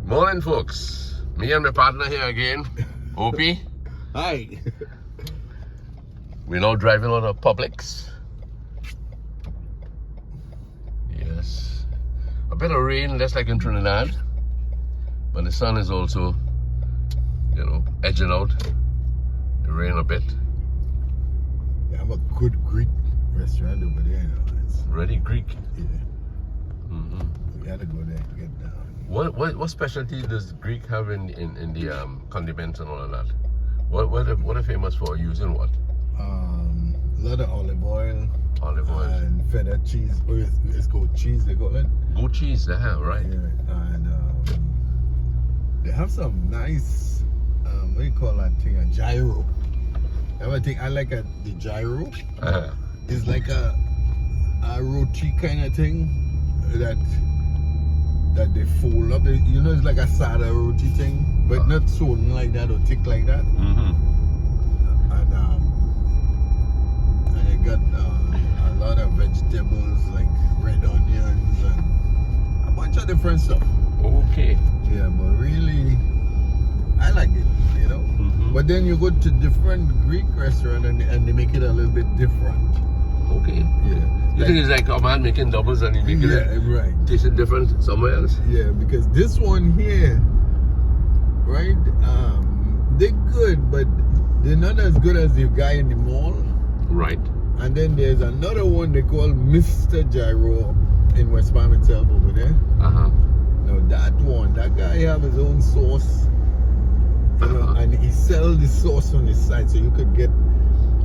Morning, folks. Me and my partner here again, Opie. Hi. We're now driving on a Publix. Yes. A bit of rain, just like in Trinidad. But the sun is also, edging out. The rain a bit. Yeah, I'm a good Greek restaurant over there. It's Ready Greek. Yeah. Mm-hmm. We had to go there to get down. What specialty does Greek have in the condiments and all of that? What are famous for? Using what? A lot of olive oil. Olive oil. And feta cheese. It's goat cheese, they call it. Goat cheese, right? Yeah. And they have some nice, what do you call that thing? A gyro. I like the gyro. Uh-huh. It's like a roti kind of thing that they fold up. It's like a sada roti thing, but not sewn like that or thick like that. Mm-hmm. And it got a lot of vegetables like red onions and a bunch of different stuff. Okay. Yeah, but really, I like it, Mm-hmm. But then you go to different Greek restaurants and they make it a little bit different. Okay. Yeah. You think it's like a man making doubles and he making it right. taste it different somewhere else? Yeah, because this one here, right? They're good, but they're not as good as the guy in the mall. Right. And then there's another one they call Mr. Gyro in West Palm itself over there. Uh-huh. Now that guy have his own sauce, and he sells the sauce on his side, so you could get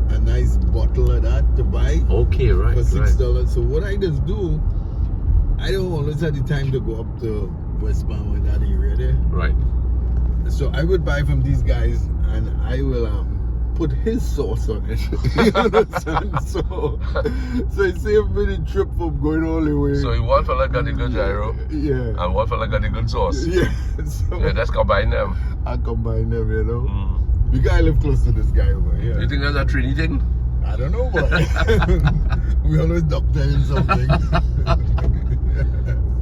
a nice bottle of that to buy. Okay, right. For $6. Right. So what I just do, I don't always have the time to go up to West Palm and that area there. Right. So I would buy from these guys and I will put his sauce on it. You understand? So it saved me the trip from going all the way. So one fella got the good gyro, Yeah. and one fella got the good sauce. Yeah. So Yeah, let's combine them. I combine them, Mm. Because I live close to this guy over here. You think that's a Trini thing? I don't know, but we always doctor in something.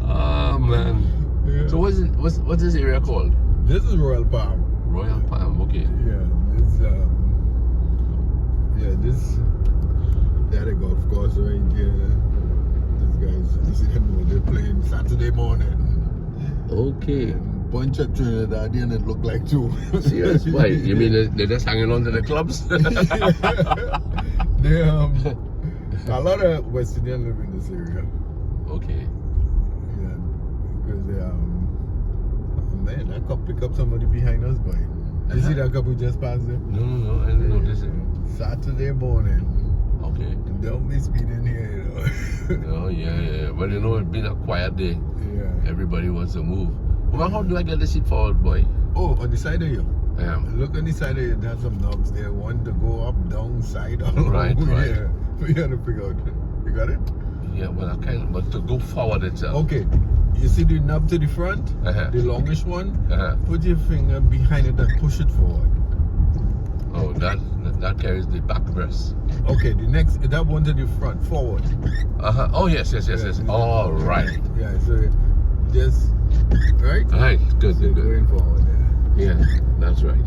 Oh man. Yeah. So what's this area called? This is Royal Palm. Royal Palm. Okay. Yeah, there they go, of course, right here. These guys, you see them when they're playing Saturday morning. Okay. Bunch of Trinidadian that look like two. Serious? Why? You mean they're just hanging on to the clubs? They a lot of West Indians live in this area. Okay. Yeah, because they man, I could pick up somebody behind us, boy. You see that couple just passed there? No, I didn't notice it. Saturday morning. Okay. Don't be speeding here, Oh yeah. Well, it's been a quiet day. Yeah. Everybody wants to move. Well, how do I get the seat forward, boy? Oh, on the side of you. I am. Look on the side of you. There's some knobs there. One to go up, down, side, all Right. Yeah. We got to figure out. You got it? Yeah, well, but to go forward itself. Okay. You see the knob to the front? Uh-huh. The longish one? Uh-huh. Put your finger behind it and push it forward. Oh, that carries the back rest. Okay, that one to the front, forward. Uh-huh. Oh, yes. All right. Yeah, so just, right? All right, good. Going forward there. Yeah, that's right.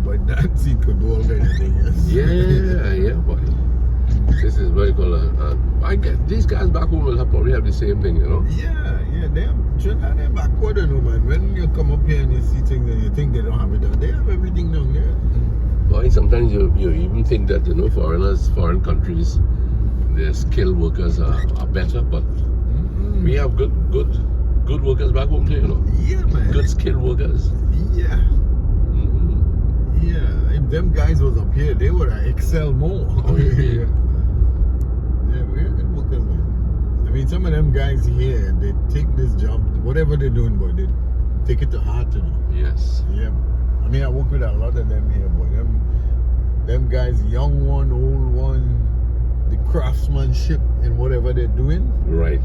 But that seat could do all kind of things. Yeah, boy. This is what you call I guess these guys back home will probably have the same thing, Yeah, they're backward, man. When you come up here and you see things and you think they don't have it down, they have everything down there. Boy, sometimes you even think that, foreign countries, their skilled workers are better, but we have good workers back home too, Yeah, man. Good skilled workers. Yeah. Yeah, if them guys was up here, they would have excelled more. Oh, yeah. Yeah, we're good workers, man. I mean, some of them guys here, they take this job, whatever they're doing, but they take it to heart, Yes. Yeah. I mean, I work with a lot of them here, but them guys, young one, old one, the craftsmanship in whatever they're doing. Right.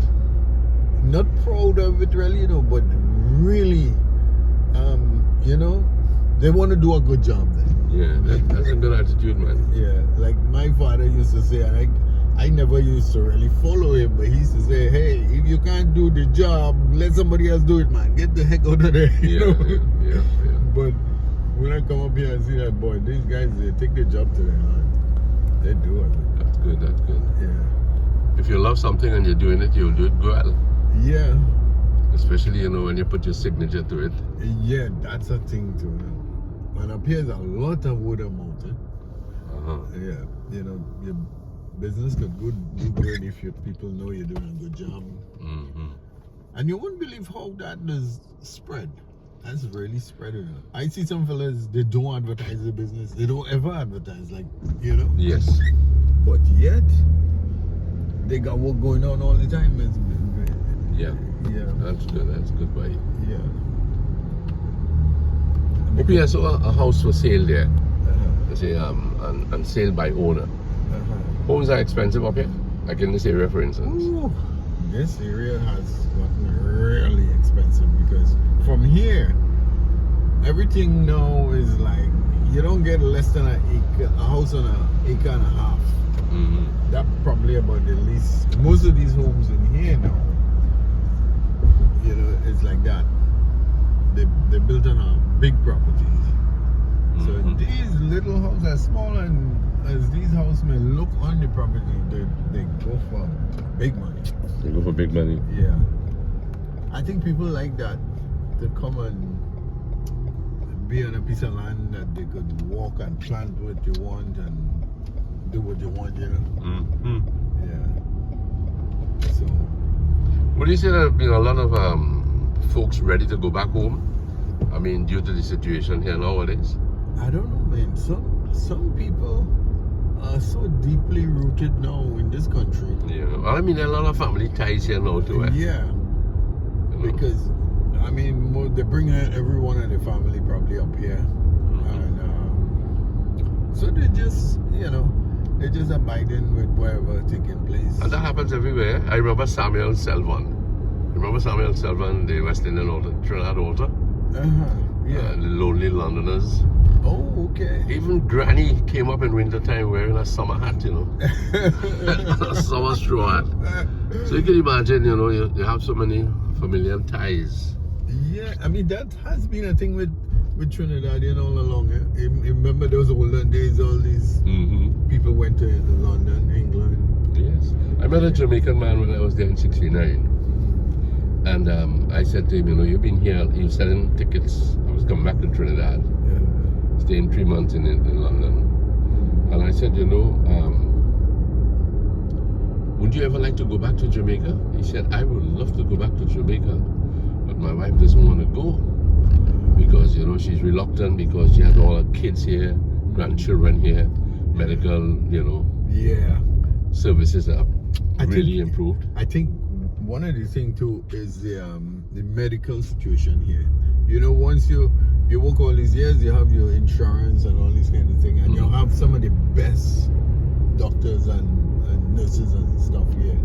Not proud of it really, but really, they want to do a good job then. Yeah, that's a good attitude, man. Yeah, like my father used to say, and I never used to really follow him, but he used to say, hey, if you can't do the job, let somebody else do it, man. Get the heck out of there. You know? Yeah. But when I come up here and see that, boy, these guys, they take the job to their hand. They do it. That's good. Yeah. If you love something and you're doing it, you'll do it well. Yeah. Especially, you know, when you put your signature to it. Yeah, that's a thing too. And up here's a lot of word of mouth. Yeah, you know, your business could do good if your people know you're doing a good job. And you wouldn't believe how that does spread. That's really spreading. I see some fellas, they don't advertise their business. They don't ever advertise, like, you know? Yes. But yet, they got work going on all the time. Yeah. That's good by you. Yeah. Okay, I saw a house for sale there. Say, and sale by owner. Homes are expensive up here, like in this area, for instance. Ooh, this area has gotten really expensive because from here, everything now is like, you don't get less than a house on an acre and a half. That's probably about the least. Most of these homes in here now, you know, it's like that. They're built on a big properties. So these little houses, as small and as these houses may look on the property, they go for big money. They go for big money. Yeah. I think people like that, to come and be on a piece of land that they could walk and plant what you want and do what you want, you know. Yeah. So. Would you say that a lot of folks ready to go back home? I mean, due to the situation here nowadays. I don't know, man. Some people are so deeply rooted now in this country. Yeah, I mean, there are a lot of family ties here now too. Yeah, because I mean, they bring everyone in the family probably up here, and so they just, you know, they just abiding with whatever taking place. And that happens everywhere. I remember Samuel Selvan. The West Indian author, Trinidad author. Yeah. The Lonely Londoners. Oh, okay. Even Granny came up in winter time wearing a summer hat, you know. A summer straw hat. So you can imagine, you know, you have so many familial ties. Yeah, I mean, that has been a thing with Trinidadian all along. Remember those olden days, all these people went to London, England. Yes. I met a Jamaican man when I was there in '69. And I said to him, you know, you've been here, you're selling tickets. I was coming back to Trinidad. Staying 3 months in London, and I said, you know, would you ever like to go back to Jamaica? He said, I would love to go back to Jamaica, but my wife doesn't want to go because, you know, she's reluctant because she has all her kids here, grandchildren here, medical, you know, services are really improved. I think one of the things too is the medical situation here. You know, once you work all these years, you have your insurance and all these kind of things, and you have some of the best doctors and nurses and stuff here.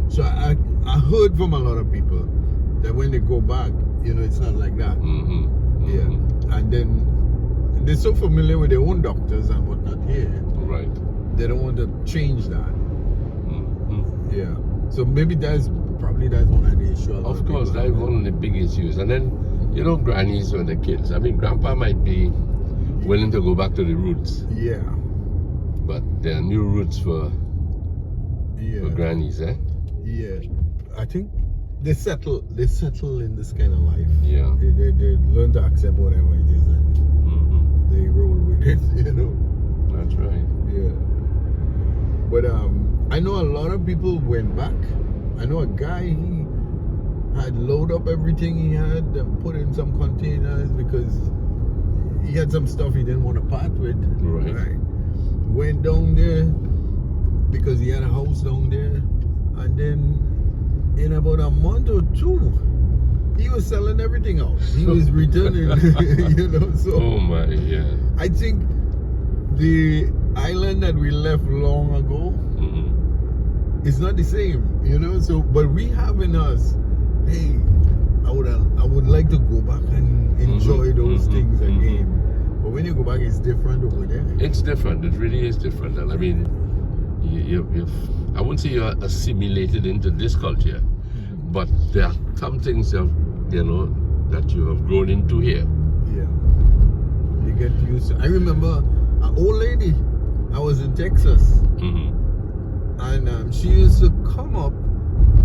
So I heard from a lot of people that when they go back, you know, it's not like that. Yeah, and then they're so familiar with their own doctors and whatnot here. Right. They don't want to change that. Yeah. So maybe that's one of the issues. Of course, that's one of the big issues. And then, you know, grannies and the kids. I mean, grandpa might be willing to go back to the roots. Yeah. But there are new roots for grannies, eh? Yeah. I think they settle in this kind of life. Yeah. They learn to accept whatever it is and they roll with it, you know. That's right. Yeah. But I know a lot of people went back. I know a guy, he had loaded up everything he had and put in some containers because he had some stuff he didn't want to part with. Right. Went down there because he had a house down there, and then in about a month or two, he was selling everything out. He was returning, you know. So, oh my, yeah. I think the island that we left long ago, it's not the same, you know. So, but we have in us, hey, I would like to go back and enjoy those things again. But when you go back, it's different over there. It's different. It really is different. And I mean, I wouldn't say you're assimilated into this culture, but there are some things that, you know, that you have grown into here. Yeah. You get used to. I remember an old lady. I was in Texas, and she used to come up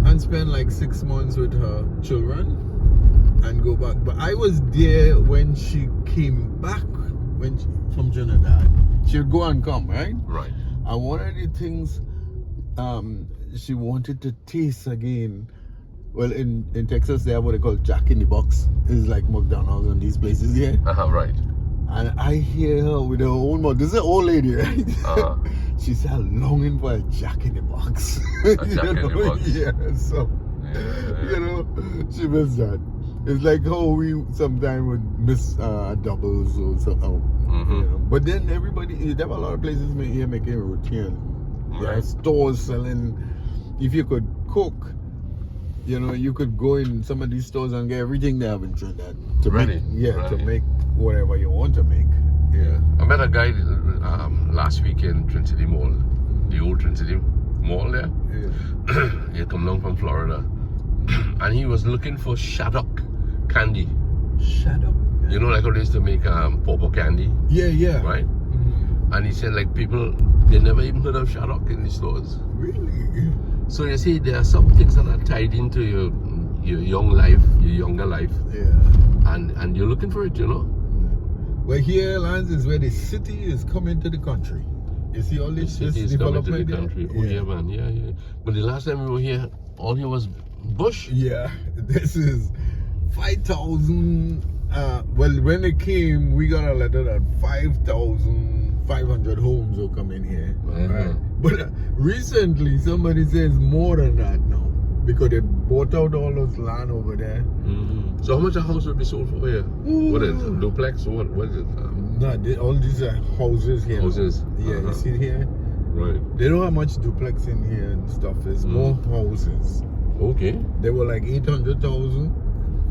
and spend like 6 months with her children and go back. But I was there when she came back from Trinidad. She'd go and come, right? Right. And one of the things she wanted to taste again. Well, in Texas, they have what they call Jack in the Box. It's like McDonald's and these places here. Right. And I hear her with her own mouth. This is an old lady, right? She said, longing for a Jack in the Box. Jack in the Box. Yeah, so, you know, she missed that. It's like how we sometimes would miss doubles or something. You know? But then everybody, there are a lot of places here making routine. There are stores selling, if you could cook, you know, you could go in some of these stores and get everything they have in Trinidad to make whatever you want to make. Yeah. I met a guy last week in Trinity Mall, the old Trinity Mall there. Yeah. He had come down from Florida, and he was looking for shaddock candy. Shaddock? You know, like how they used to make pawpaw candy. Yeah. Right. And he said, like, people, they never even heard of shaddock in the stores. Really? So you see, there are some things that are tied into your young life, your younger life. Yeah. And you're looking for it, you know? Well, here, Lance, is where the city is coming to the country. You see all this development coming to the country. Oh, yeah, man. Yeah. But the last time we were here, all here was bush. Yeah. This is 5,000. Well, when it came, we got a letter that 5,500 homes will come in here. Right? But recently, somebody says more than that now. Because they bought out all those land over there. So how much a house would be sold for here? What is it? Duplex? What is it? No, all these are houses here. Houses? Yeah, you see here? Right. They don't have much duplex in here and stuff. It's more houses. Okay. They were like 800,000.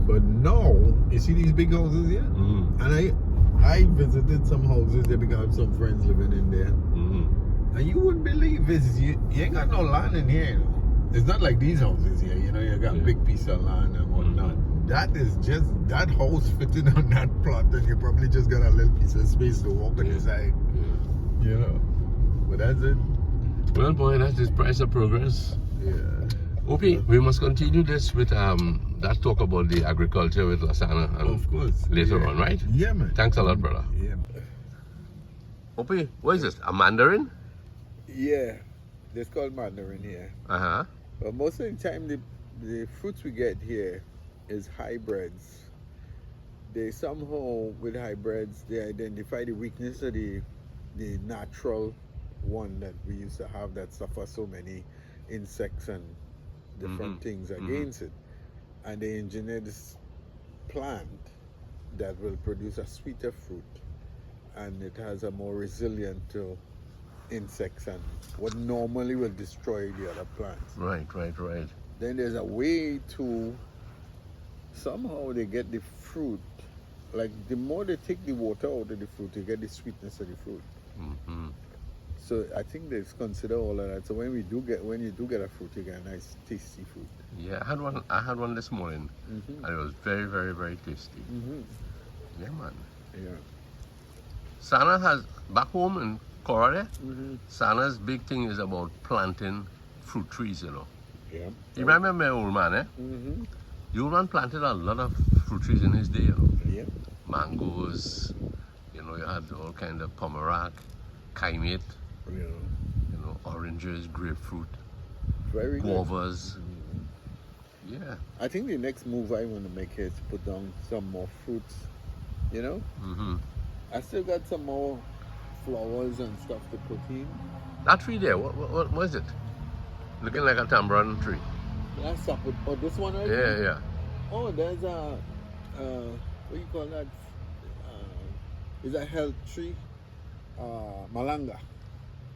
But now, you see these big houses here? And I visited some houses there because I have some friends living in there. And you wouldn't believe this. You ain't got no land in here, you know. It's not like these houses here, you know, you got big piece of land and whatnot. That is just, that house fitting on that plot, and you probably just got a little piece of space to walk on the side. You know. But that's it. Well, boy, that's the price of progress. Yeah. Okay, we must continue this with that talk about the agriculture with Lasana and of course. Later on, right? Yeah, man. Thanks a lot, brother. Yeah. Okay, what is this? A mandarin? Yeah. It's called mandarin here. But most of the time, the fruits we get here is hybrids. They somehow, with hybrids, they identify the weakness of the natural one that we used to have that suffer so many insects and different things against it. And they engineer this plant that will produce a sweeter fruit, and it has a more resilient to insects and what normally will destroy the other plants. Right. Then there's a way to somehow they get the fruit. Like the more they take the water out of the fruit, you get the sweetness of the fruit. So I think they consider all of that. So when you do get a fruit, you get a nice tasty fruit. Yeah, I had one this morning, and it was very, very, very tasty. Yeah, man. Yeah. Sana has back home in Cora. Sana's big thing is about planting fruit trees, you know. Yeah. You remember my old man, eh? The old man planted a lot of fruit trees in his day, you know. Yeah. Mangoes, you know, you had all kind of pomerac, kaimate, you know, oranges, grapefruit, Very guavas. Yeah. I think the next move I want to make here is to put down some more fruits, you know? I still got some more flowers and stuff to put in. That tree there, what is it? Looking like a tamarind tree. That's up. Oh, this one right Yeah, here? yeah. Oh, there's a, what do you call that? Is a health tree? Malanga.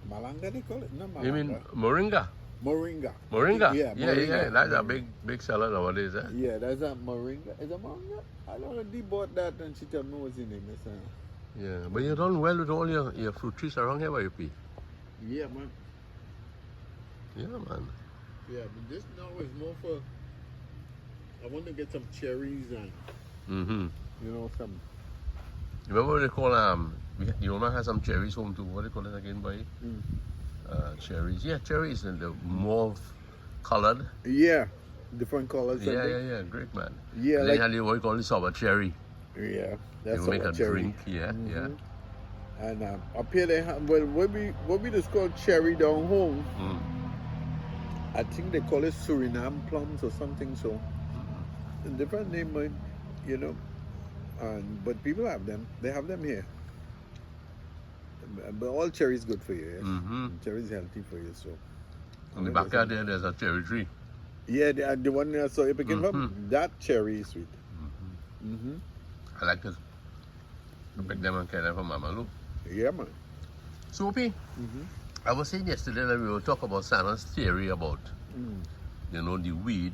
Malanga they call it? Not malanga. You mean moringa? Moringa. Moringa? Yeah, Yeah, moringa. yeah. That's a big seller nowadays, eh? Yeah, that's a moringa. Is it moringa? I don't know. Dee bought that and she told me what's the name. Yeah, but you've done well with all your fruit trees around here, where you be. Yeah, man. Yeah, man. Yeah, but this now is more for. I want to get some cherries and Mm-hmm. some. Remember what they call your man has some cherries home too. What do they call it again, boy? Mm. Cherries. Yeah, cherries and the mauve colored. Yeah, different colors. Yeah. Great, man. Yeah, And then like you have the, what you call it, sour cherry. yeah, You that's make our a cherry. drink. Yeah. And up here they have what we just call cherry down home. Mm. I think they call it Suriname plums or something. So a different name, you know. And but people have them. They have them here. But all cherry is good for you. Yes? Mm-hmm. Cherry is healthy for you. So In the backyard there's a cherry tree. yeah, the one there. So if you can Mm-hmm. that cherry is sweet. Mm-hmm. I like to pick them and carry them for Mama Lou. Yeah, man. Soapy, I was saying yesterday that we will talk about Santa's theory about, the weed,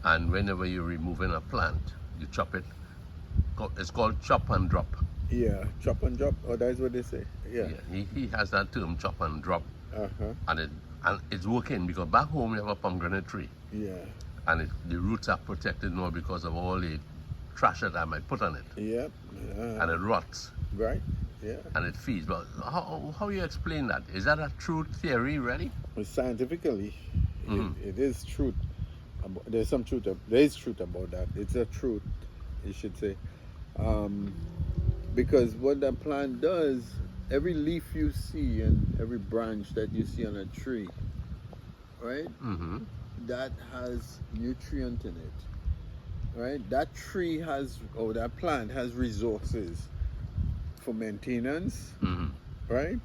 and whenever you're removing a plant, you chop it. It's called chop and drop. Yeah, chop and drop. Oh, that's what they say. Yeah. He has that term, chop and drop, Uh-huh. and it's working because back home we have a pomegranate tree, Yeah. and the roots are protected now because of all the trash that I might put on it, Yeah. and it rots. Right. Yeah. And it feeds. But how you explain that? Is that a true theory, really? But scientifically, Mhm. it is truth. There's some truth. There is truth about that. It's a truth, you should say. Because what that plant does, every leaf you see and every branch that you see on a tree, right? Mm-hmm. That has nutrient in it, right? That tree has, or that plant has resources for maintenance, Mm-hmm. right?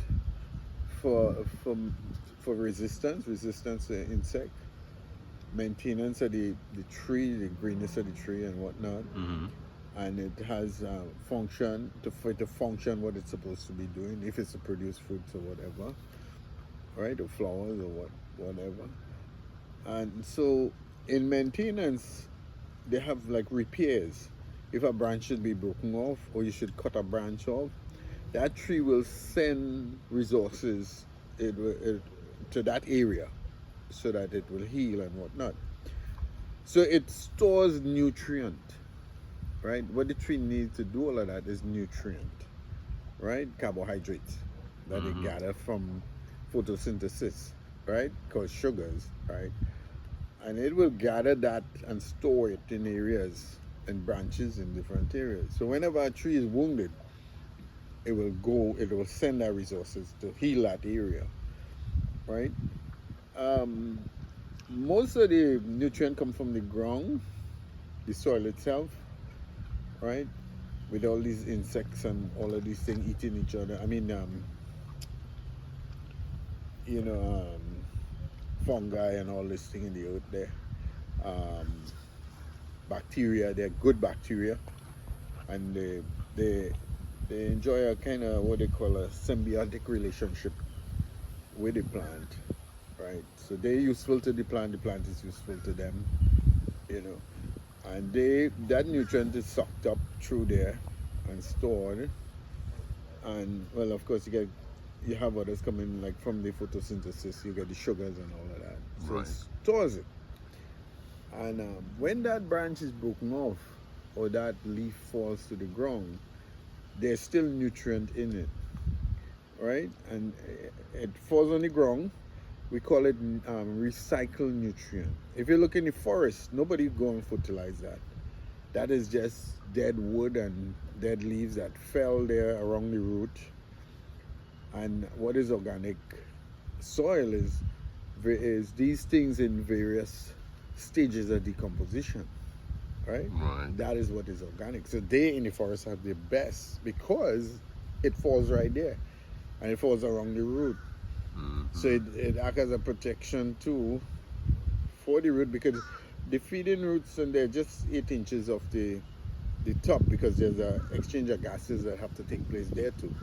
For resistance to insect, maintenance of the tree, the greenness of the tree and whatnot, Mm-hmm. and it has function for it to function what it's supposed to be doing, if it's to produce fruits or whatever, right, or flowers or whatever. And so in maintenance, they have like repairs. If a branch should be broken off or you should cut a branch off, that tree will send resources to that area so that it will heal and whatnot. So it stores nutrient, right? What the tree needs to do all of that is nutrient, right? Carbohydrates that they gather from photosynthesis, right? Called sugars, right? And it will gather that and store it in areas and branches in different areas. So whenever a tree is wounded, it will send that resources to heal that area, right? Most of the nutrient come from the ground, the soil itself, right? With all these insects and all of these things eating each other. I mean, fungi and all this thing in the earth there. Bacteria, they're good bacteria, and they enjoy a kind of what they call a symbiotic relationship with the plant, right? So they're useful to the plant is useful to them, and that nutrient is sucked up through there and stored. And well, of course, you have others coming like from the photosynthesis. You get the sugars and all of that, so Right. it stores it. And when that branch is broken off or that leaf falls to the ground, there's still nutrient in it, right? And it falls on the ground. We call it recycled nutrient. If you look in the forest, nobody go and fertilize that. That is just dead wood and dead leaves that fell there around the root. And what is organic soil is these things in various stages of decomposition, right? Right. That is what is organic. So they in the forest have the best because it falls right there and it falls around the root. Mm-hmm. So it acts as a protection too for the root, because the feeding roots, and they're just 8 inches off the top, because there's an exchange of gases that have to take place there too,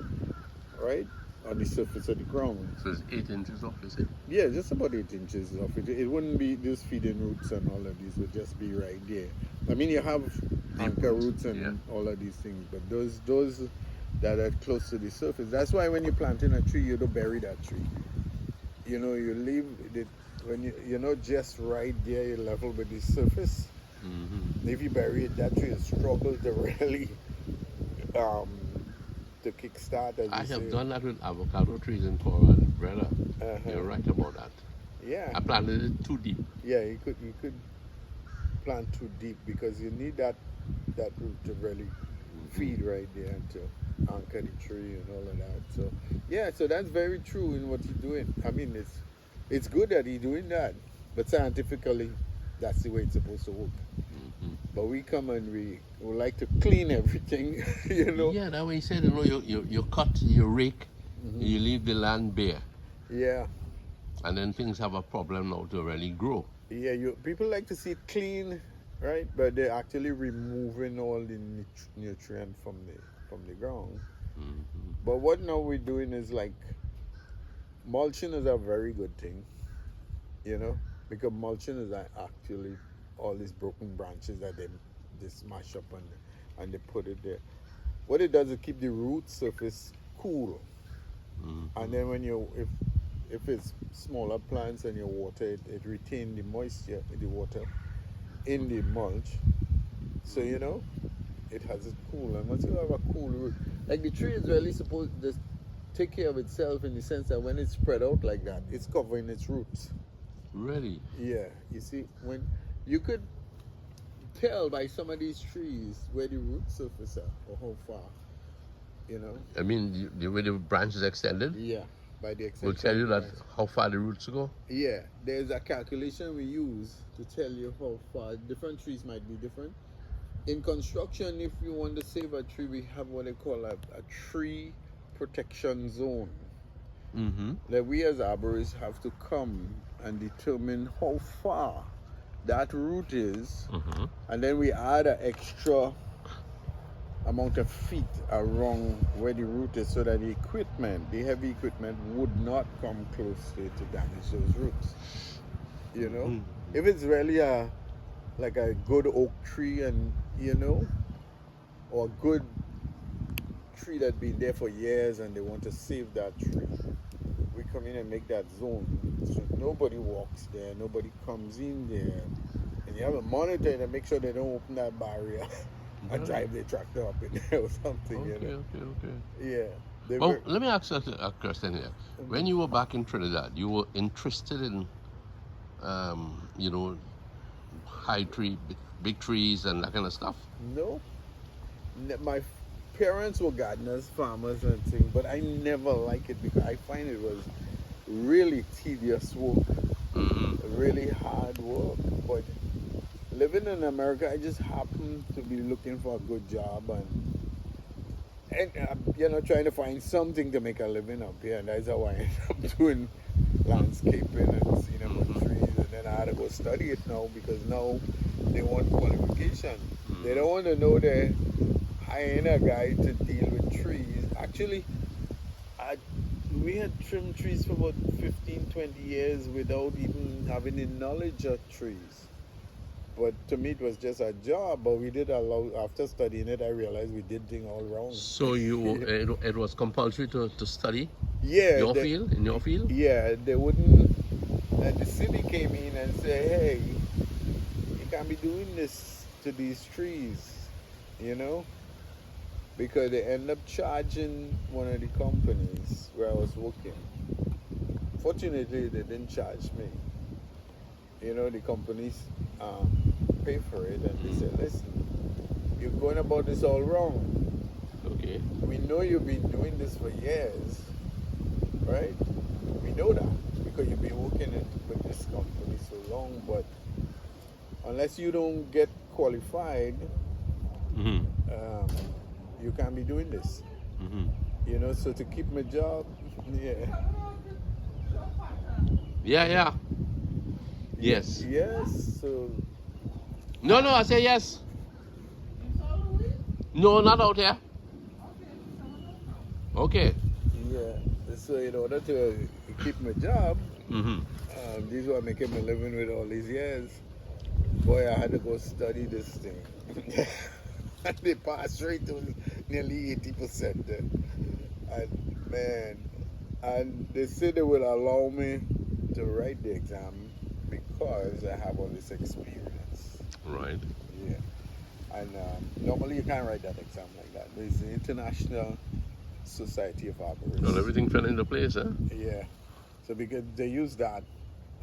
right? On the surface of the ground. So it's 8 inches off, is it? Yeah, just about 8 inches off it. It wouldn't be these feeding roots and all of these would just be right there. I mean, you have anchor roots and all of these things, but those that are close to the surface. That's why when you're planting a tree, you don't bury that tree. You leave it when you're not just right there, you're level with the surface. Mm-hmm. If you bury it, that tree will struggle to really um, to kickstart, as I you have say. done that with avocado trees in Florida, brother. You're Uh-huh. right about that. Yeah, I planted it too deep. yeah. You could plant too deep because you need that root to really Mm-hmm. feed right there and to anchor the tree and all of that. So yeah, so that's very true in what he's doing. I mean, it's good that he's doing that, but scientifically, that's the way it's supposed to work. Mm-hmm. But we come and we would like to clean everything, you know. Yeah, that way he said, you cut, you rake, Hmm. you leave the land bare, Yeah, and then things have a problem now to really grow. yeah. You people like to see it clean, right? But they're actually removing all the nutrient from the ground. Mm-hmm. But what now we're doing is like mulching is a very good thing, you know, because mulching is actually all these broken branches that they smash up and they put it there. What it does is keep the root surface cool, and Mm-hmm. then when you if it's smaller plants and you water it, it retain the moisture, the water in the mulch, so you know it has it cool. And once you have a cool root, like the tree is really supposed to take care of itself in the sense that when it's spread out like that, it's covering its roots. Really? Yeah, you see, when you could tell by some of these trees where the root surface are or how far, you know. I mean, the way the branch is extended Yeah, by the will extension tell of you the that branch. how far the roots go. Yeah, there's a calculation we use to tell you how far different trees might be different. In construction, if you want to save a tree, we have what they call a tree protection zone. Mm-hmm. That we as arborists have to come and determine how far that root is, Mm-hmm. and then we add an extra amount of feet around where the root is so that the equipment, the heavy equipment, would not come close to damage those roots. You know, Mm-hmm. if it's really a like a good oak tree, and you know, or a good tree that been there for years and they want to save that tree, we come in and make that zone so nobody walks there, nobody comes in there, and you have a monitor to make sure they don't open that barrier and Really? drive their tractor up in there or something, you Okay, know. okay, okay. Yeah, they Well, were. let me ask you a question here. When Mhm. you were back in Trinidad, you were interested in, you know, high tree, big trees, and that kind of stuff. No, my parents were gardeners, farmers, and things, but I never liked it because I find it was really tedious work, Mm-hmm. really hard work. But living in America, I just happened to be looking for a good job and you know, trying to find something to make a living up here, and that's how I ended up doing landscaping and Mm-hmm. trees. And then I had to go study it now because now they want qualification. They Mm-hmm. don't want to know that hiring a guy to deal with trees. Actually, I, we had trimmed trees for about 15, 20 years without even having the knowledge of trees. But to me, it was just a job. But we did a lot. After studying it, I realized we did things all wrong. So it was compulsory to study Yeah, your field in your field. yeah, they wouldn't. And the city came in and said, "Hey, you can't be doing this to these trees," you know, because they end up charging one of the companies where I was working. Fortunately, they didn't charge me. You know, the companies pay for it, and they said, Mm. "Listen, you're going about this all wrong. Okay. We know you've been doing this for years, right? We know that because you've been working with this company so long, but unless you don't get qualified, Mm-hmm. um, you can't be doing this." Mm-hmm. You know, so to keep my job, yeah, Yeah, yeah. yeah, Yes. yes. So No, no. I say yes. No, not out here. Okay. yeah, so in order to keep my job, Mm-hmm. this is what making my living with all these years. Boy, I had to go study this thing. And they passed rate was nearly 80%. And man, and they said they will allow me to write the exam because I have all this experience. Right. Yeah. And normally you can't write that exam like that. There's the International Society of Arborists. Well, everything fell into place, huh? Yeah. So because they use that,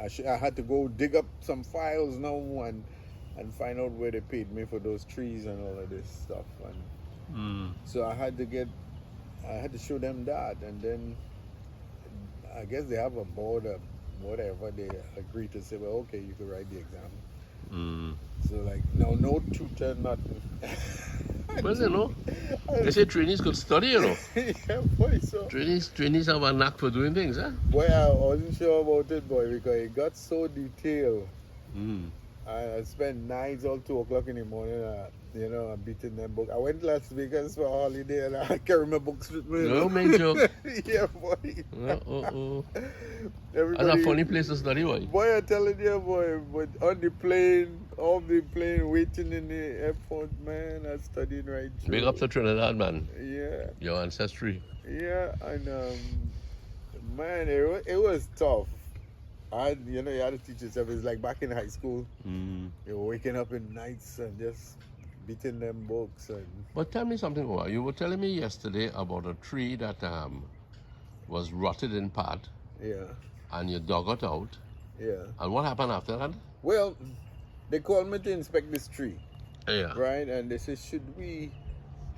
I had to go dig up some files now and find out where they paid me for those trees and all of this stuff. And so I had to show them that, and then I guess they have a board of whatever, they agree to say, well, okay, you can write the exam. So like no tutor, nothing. Well, you know, they say trainees could study, you know. Yeah, boy, so. Trainees have a knack for doing things, huh? Boy, I wasn't sure about it, boy, because it got so detailed. I spent nights all 2 o'clock in the morning, I'm beating them book. I went to Las Vegas for a holiday and I carry my books with me. No, make joke. Yeah, boy. That's a funny place to study, boy. Boy, I'm telling you, boy, but on the plane, off the plane, waiting in the airport, man, I studied right through. Big up to Trinidad, man. Yeah. Your ancestry. Yeah, and man, it was tough. You had to teach yourself. It's like back in high school. You're waking up in nights and just beating them books. But tell me something more. You were telling me yesterday about a tree that was rotted in part. Yeah. And you dug it out. Yeah. And what happened after that? Well, they called me to inspect this tree. Yeah. Right? And they said, should we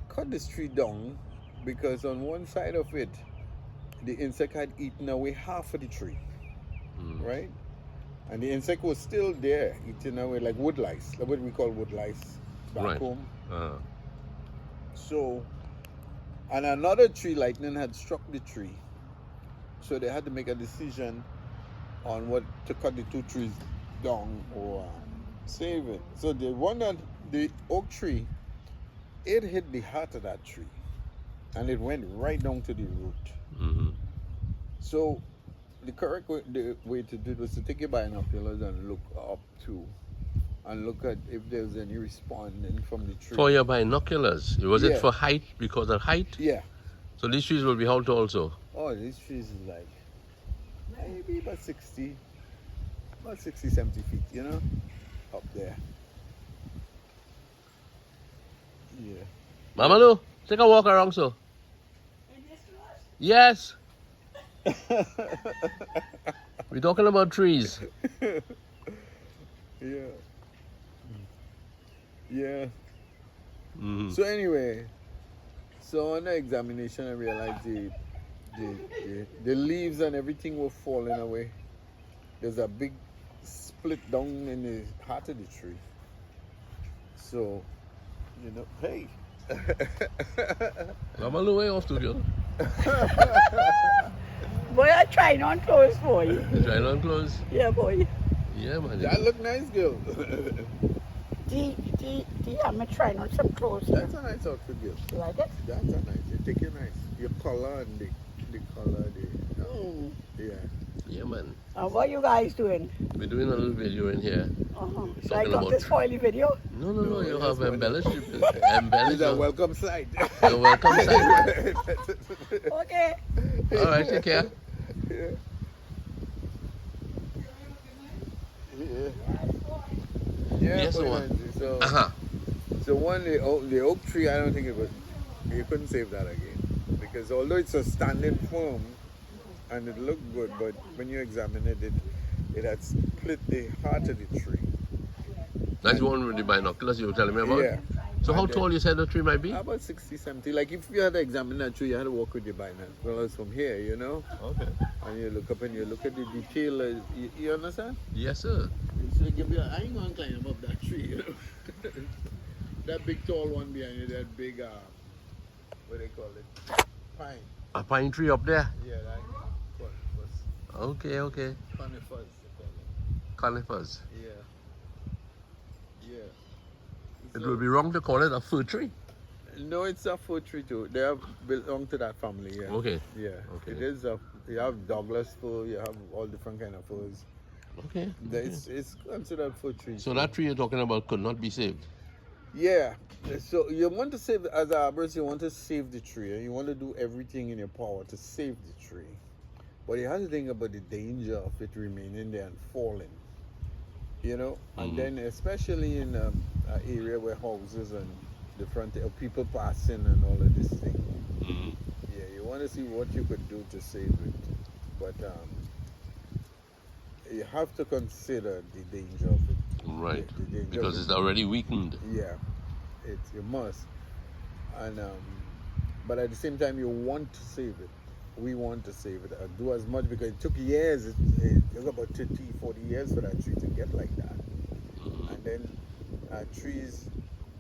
cut this tree down? Because on one side of it, the insect had eaten away half of the tree. Right? And the insect was still there, eating away like wood lice. That's what we call wood lice back home. So, and another tree, lightning had struck the tree. So they had to make a decision on what to cut the 2 trees down or save it. So the oak tree, it hit the heart of that tree. And it went right down to the root. So the correct way to do it was to take your binoculars and look up too, and look at if there's any responding from the tree. For your binoculars? Was it for height, because of height? Yeah. So these trees will be how tall also? Oh, these trees is like maybe about 60, 70 feet, up there. Yeah. Mama Lou, take a walk around, so. Yes. We're talking about trees. Yeah. Yeah. So anyway, on the examination I realized the leaves and everything were falling away. There's a big split down in the heart of the tree. So, hey. Mama Lou, way off to girl. Boy, I trying on clothes for you. Trying on clothes? Yeah, boy. Yeah, man. That look nice, girl. I'm trying on some clothes. That's a nice outfit, girl. You like it? That's a nice. You take your nice. Your color and the color. Yeah. Yeah, man. What you guys doing? We're doing a little video in here. So I got this spoily video? No, you have embellished it. It's a welcome side. A welcome side. Okay. All right, take care. Yeah. Yes, So one, the oak tree, I don't think you couldn't save that again. Because although it's a standing firm and it looked good, but when you examine it, it had split the heart of the tree. That's the one with the binoculars you were telling me about? Yeah. So how tall you said the tree might be? About 60, 70. Like if you had to examine that tree, you had to walk with your binoculars from here, Okay. And you look up and you look at the detail. You understand? Yes, sir. So I ain't going to climb up that tree, That big tall one behind you, that big, what they call it? Pine. A pine tree up there? Yeah, that conifers. Okay. Conifers, they call it. Conifers. Yeah. It would be wrong to call it a fir tree. No, it's a fir tree too. They belong to that family, yeah. Okay. Yeah. Okay. It is you have Douglas fir, you have all different kind of firs. Okay. It's considered fir tree. So that tree you're talking about could not be saved? Yeah. So you want to save, as an arborist, you want to save the tree, and you want to do everything in your power to save the tree. But you have to think about the danger of it remaining there and falling. you know, and then especially in an area where houses and the front of people passing and all of this thing. Yeah, you want to see what you could do to save it, but you have to consider the danger of it. Right. The danger Because of it's already weakened. yeah, you must, and but at the same time you want to save it. We want to save it and do as much because it took years. It took about 30, 40 years for that tree to get like that. And then trees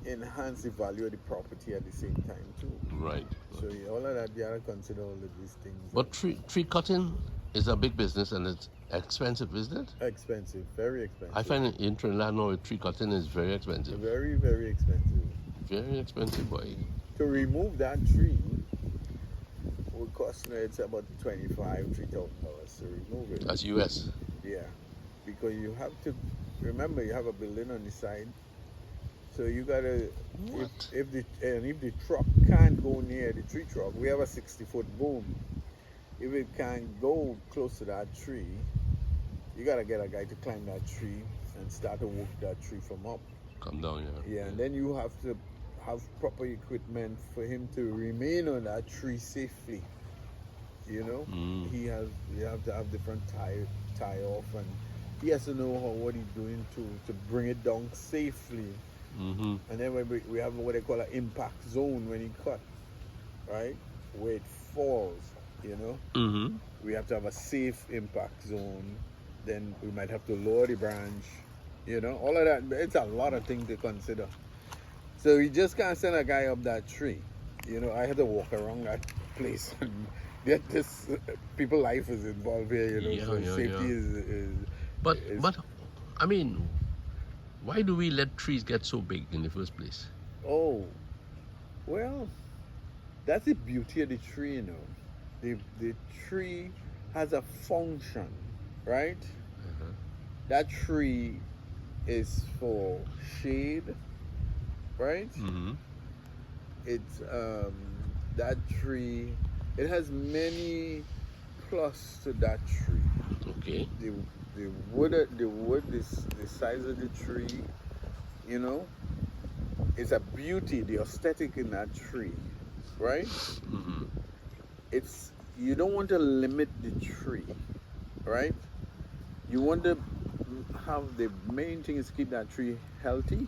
enhance the value of the property at the same time too. Right. So all of that, you have to consider all of these things. But tree cutting is a big business and it's expensive, isn't it? Expensive, very expensive. I find in Trinidad now tree cutting is very expensive. Very, very expensive. Very expensive, boy. To remove that tree would cost it's about $3,000 to remove it. That's US. Yeah, because you have to remember you have a building on the side, so you gotta if the truck can't go near the tree truck, we have a 60-foot boom. If it can't go close to that tree, you gotta get a guy to climb that tree and start to work that tree from up. Come down, yeah. Yeah, and then you have to have proper equipment for him to remain on that tree safely. You know, you have to have different tie off, and he has to know what he's doing to bring it down safely. And then we have what they call an impact zone when he cut, right, where it falls. You know, we have to have a safe impact zone. Then we might have to lower the branch. You know, all of that. It's a lot of things to consider. So you just can't send a guy up that tree. You know, I had to walk around that place and get this. People's life is involved here. You know, safety is. But I mean, why do we let trees get so big in the first place? Oh, well, that's the beauty of the tree. You know, the tree has a function, right? That tree is for shade, right? It's that tree. It has many plus to that tree. Okay. The wood, the size of the tree, you know, it's a beauty. The aesthetic in that tree, right? It's you don't want to limit the tree, right? You want to have the main thing is keep that tree healthy,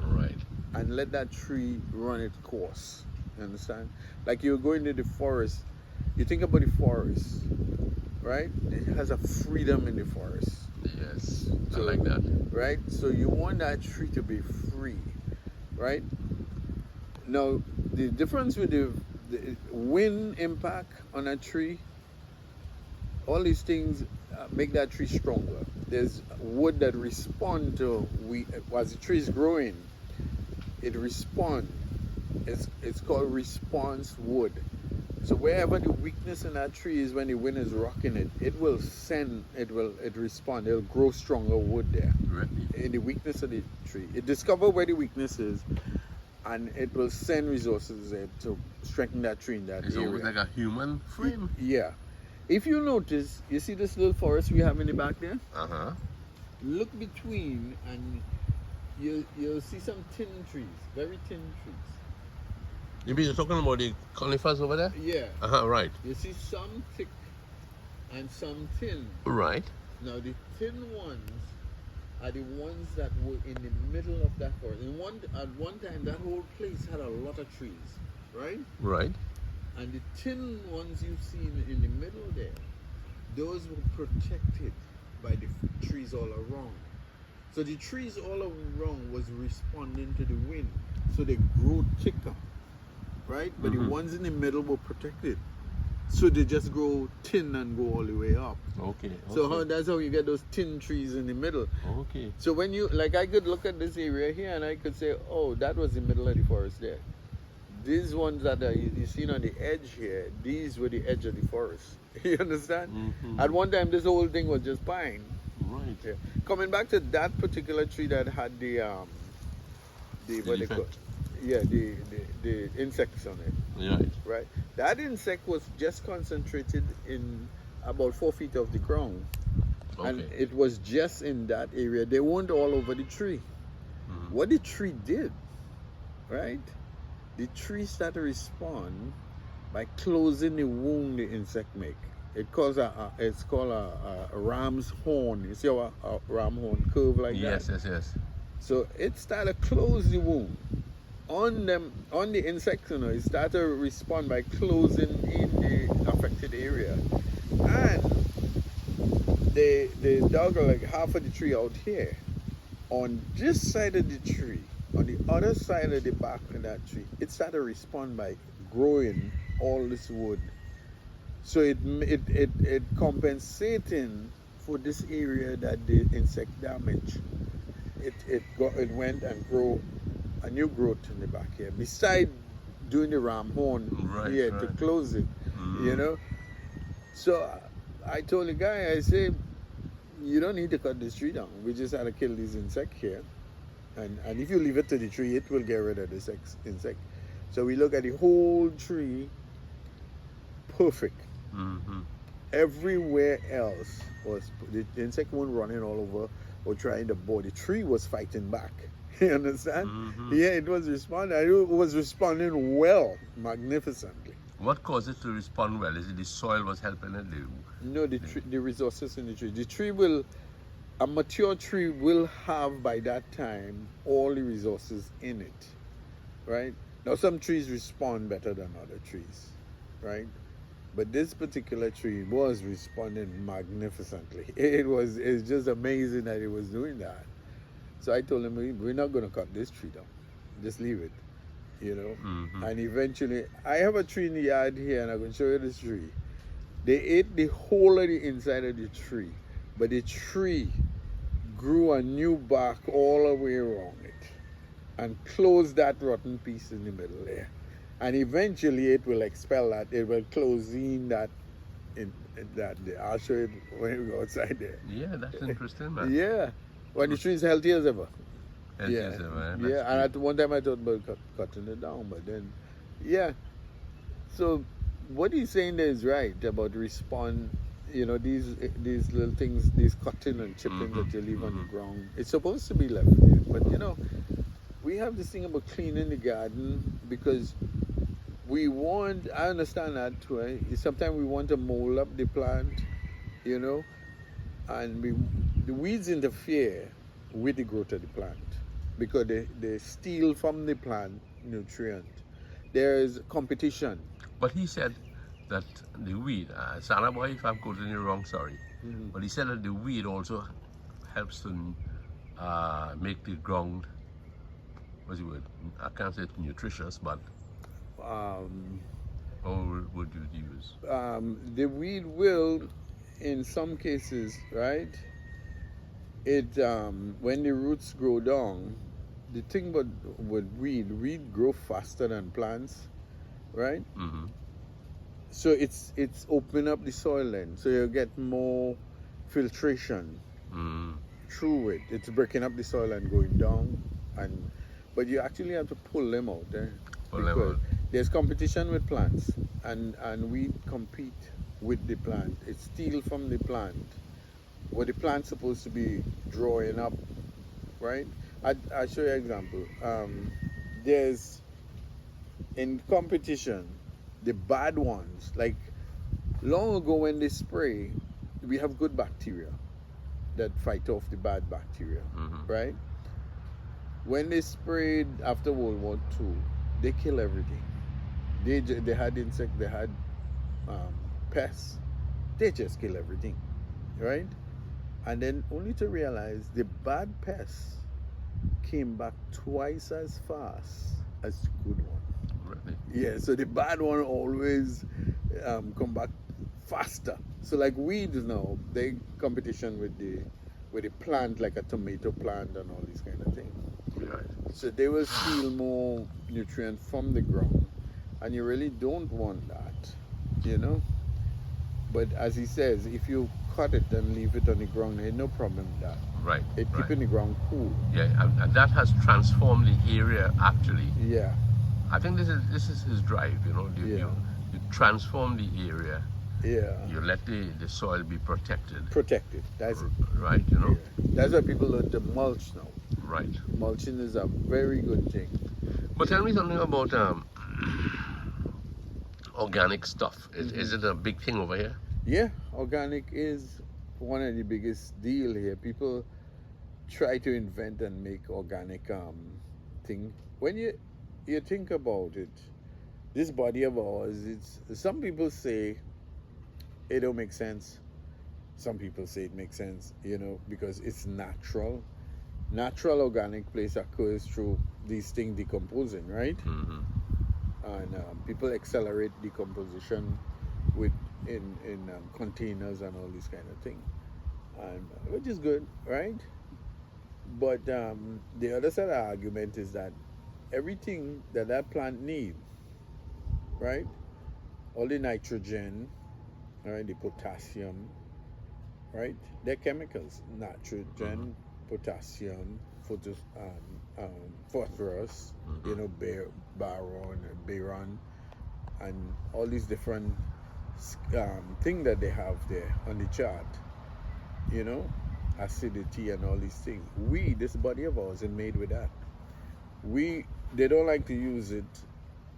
right, and let that tree run its course. You understand? Like you're going to the forest, you think about the forest, right? It has a freedom in the forest. Yes, so, I like that. Right? So you want that tree to be free, right? Now, the difference with the wind impact on a tree, all these things make that tree stronger. There's wood that respond to as the tree is growing, it responds. It's called response wood. So wherever the weakness in that tree is when the wind is rocking it, it will respond. It'll grow stronger wood there. Right. In the weakness of the tree. It discover where the weakness is, and it will send resources there to strengthen that tree in that area. It's almost like a human frame. Yeah. If you notice, you see this little forest we have in the back there? Look between and you'll see some thin trees, very thin trees. You mean you're talking about the conifers over there? Yeah. Right. You see some thick and some thin. Right. Now the thin ones are the ones that were in the middle of that forest. At one time, that whole place had a lot of trees, right? Right. And the thin ones you see in the middle there, those were protected by the trees all around. So the trees all around was responding to the wind, so they grew thicker, right? But the ones in the middle were protected, so they just grow thin and go all the way up. Okay. So that's how you get those thin trees in the middle. Okay. So when you I could look at this area here and I could say, oh, that was the middle of the forest there. These ones that you seen on the edge here, these were the edge of the forest. You understand? At one time, this whole thing was just pine. Right. Yeah. Coming back to that particular tree that had the what they call, the insects on it. Right. That insect was just concentrated in about 4 feet of the ground. And Okay. it was just in that area. They weren't all over the tree. Mhm. What the tree did, right? The tree started to respond by closing the wound the insect make. It's called a ram's horn. You see how a ram horn curve like Yes, that? yes. So it started to close the wound on the insects. It started to respond by closing in the affected area, and they dug like half of the tree out here. On this side of the tree, on the other side of the back of that tree, it started to respond by growing all this wood. So it compensating for this area that the insect damage. It went and grow a new growth in the back here. Beside doing the ram horn here to close it, you know. So I told the guy, I said, you don't need to cut this tree down. We just had to kill these insects here. And if you leave it to the tree, it will get rid of this insect. So we look at the whole tree, perfect. Mm-hmm. Everywhere else was, the insect weren't running all over or trying to bore. The tree was fighting back. You understand? Mm-hmm. Yeah, it was responding. It was responding well, magnificently. What caused it to respond well? Is it the soil was helping it? No, the resources in the tree. The tree will, a mature tree will have by that time all the resources in it, right? Now some trees respond better than other trees, right? But this particular tree was responding magnificently. It's just amazing that it was doing that. So I told him, we're not going to cut this tree down. Just leave it, you know. Mm-hmm. And eventually, I have a tree in the yard here, and I'm going to show you this tree. They ate the whole of the inside of the tree, but the tree grew a new bark all the way around it and closed that rotten piece in the middle there. And eventually it will expel that. It will close in that. I'll show you when we go outside there. Yeah, that's interesting, man. Yeah, when the tree is healthy as ever. Yes, Yeah, yes, man. yeah. That's And at one time I thought about cutting it down, but then, yeah. So what he's saying there is right about respond. You know, these little things, these cutting and chipping that you leave on the ground. It's supposed to be left there, but you know, we have this thing about cleaning the garden because we want. I understand that too. Right? Sometimes we want to mold up the plant, you know, and the weeds interfere with the growth of the plant because they steal from the plant nutrient. There is competition. But he said that the weed, Sanaboy, if I'm quoting you wrong, sorry. Mm-hmm. But he said that the weed also helps to make the ground, what's the word? I can't say it's nutritious, but how would you use? The weed will, in some cases, right? It when the roots grow down, the thing about with weed grow faster than plants, right? Mm-hmm. So it's open up the soil then, so you get more filtration through it. It's breaking up the soil and going down, but you actually have to pull them out there. Pull them out. There's competition with plants, and we compete with the plant. It steals from the plant what the plant's supposed to be drawing up, right? I'll show you an example. There's in competition, the bad ones, like long ago when they spray, we have good bacteria that fight off the bad bacteria, right? When they sprayed after World War II, they kill everything. They had insects, they had pests. They just kill everything, right? And then only to realize the bad pests came back twice as fast as the good one. Really? Yeah, so the bad one always come back faster. So like weeds now, they competition with the plant, like a tomato plant and all these kind of things. Right. So they will steal more nutrient from the ground, and you really don't want that, you know. But as he says, if you cut it and leave it on the ground, there's no problem with that. Right. It right. keeping the ground cool. Yeah, and that has transformed the area actually. Yeah. I think this is his drive, you know. You transform the area Yeah. You let the soil be protected, Protected. That's it. right? You know, Yeah. That's why people learn to mulch now. right. Mulching is a very good thing. But tell me something about organic stuff. Is it a big thing over here? Yeah, organic is one of the biggest deal here. People try to invent and make organic thing. When you think about it, this body of ours, it's some people say it don't make sense. Some people say it makes sense, because it's natural. Natural organic place occurs through these things decomposing, right? Mm-hmm. And people accelerate decomposition with in containers and all these kind of thing, and which is good, right? But the other side of the argument is that everything that plant need, right? All the nitrogen, right? The potassium, right? They're chemicals. Nitrogen, potassium, phosphorus, baron, and all these different things that they have there on the chart. Acidity and all these things. This body of ours is made with that. They don't like to use it,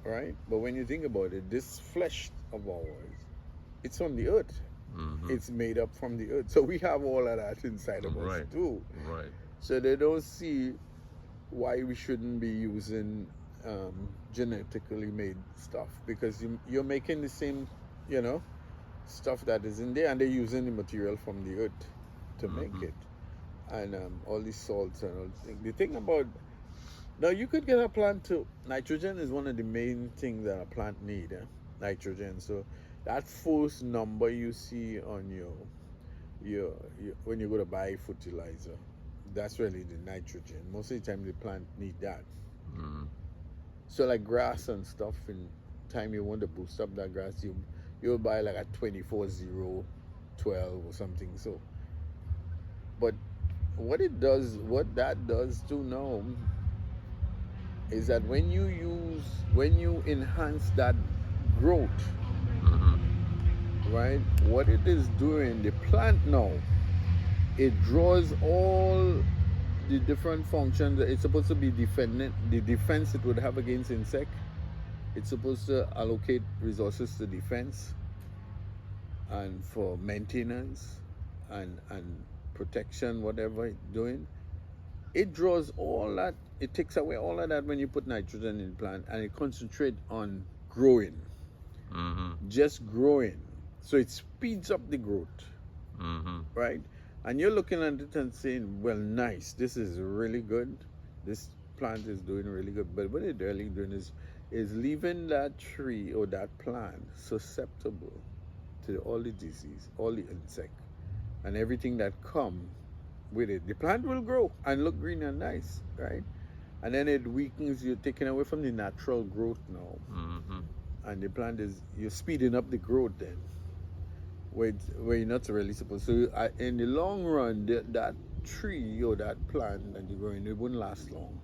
right? But when you think about it, this flesh of ours, it's from the earth. Mm-hmm. It's made up from the earth. So we have all of that inside of us too. Right. So they don't see why we shouldn't be using genetically made stuff, because you're making the same, stuff that is in there, and they're using the material from the earth to make it, and all these salts and all these things. The thing about now, you could get a plant to nitrogen is one of the main things that a plant need, nitrogen. So that first number you see on your when you go to buy fertilizer, that's really the nitrogen. Most of the time the plant need that. Mm-hmm. So like grass and stuff, in time you want to boost up that grass, you'll buy like a 24-0-12 or something. So, but what that does too now is that when you enhance that growth, right? What it is doing, the plant now, it draws all the different functions. It's supposed to be defending the defense it would have against insect. It's supposed to allocate resources to defense and for maintenance and protection, whatever it's doing. It draws all that. It takes away all of that when you put nitrogen in plant, and it concentrates on growing, just growing. So it speeds up the growth, right? And you're looking at it and saying, well, nice, this is really good. This plant is doing really good. But what it's really doing is leaving that tree or that plant susceptible to all the disease, all the insect, and everything that come with it. The plant will grow and look green and nice, right? And then it weakens. You're taking away from the natural growth now, and the plant you're speeding up the growth then, where you're not really supposed to. So in the long run, that tree or that plant that you're growing, it wouldn't last long.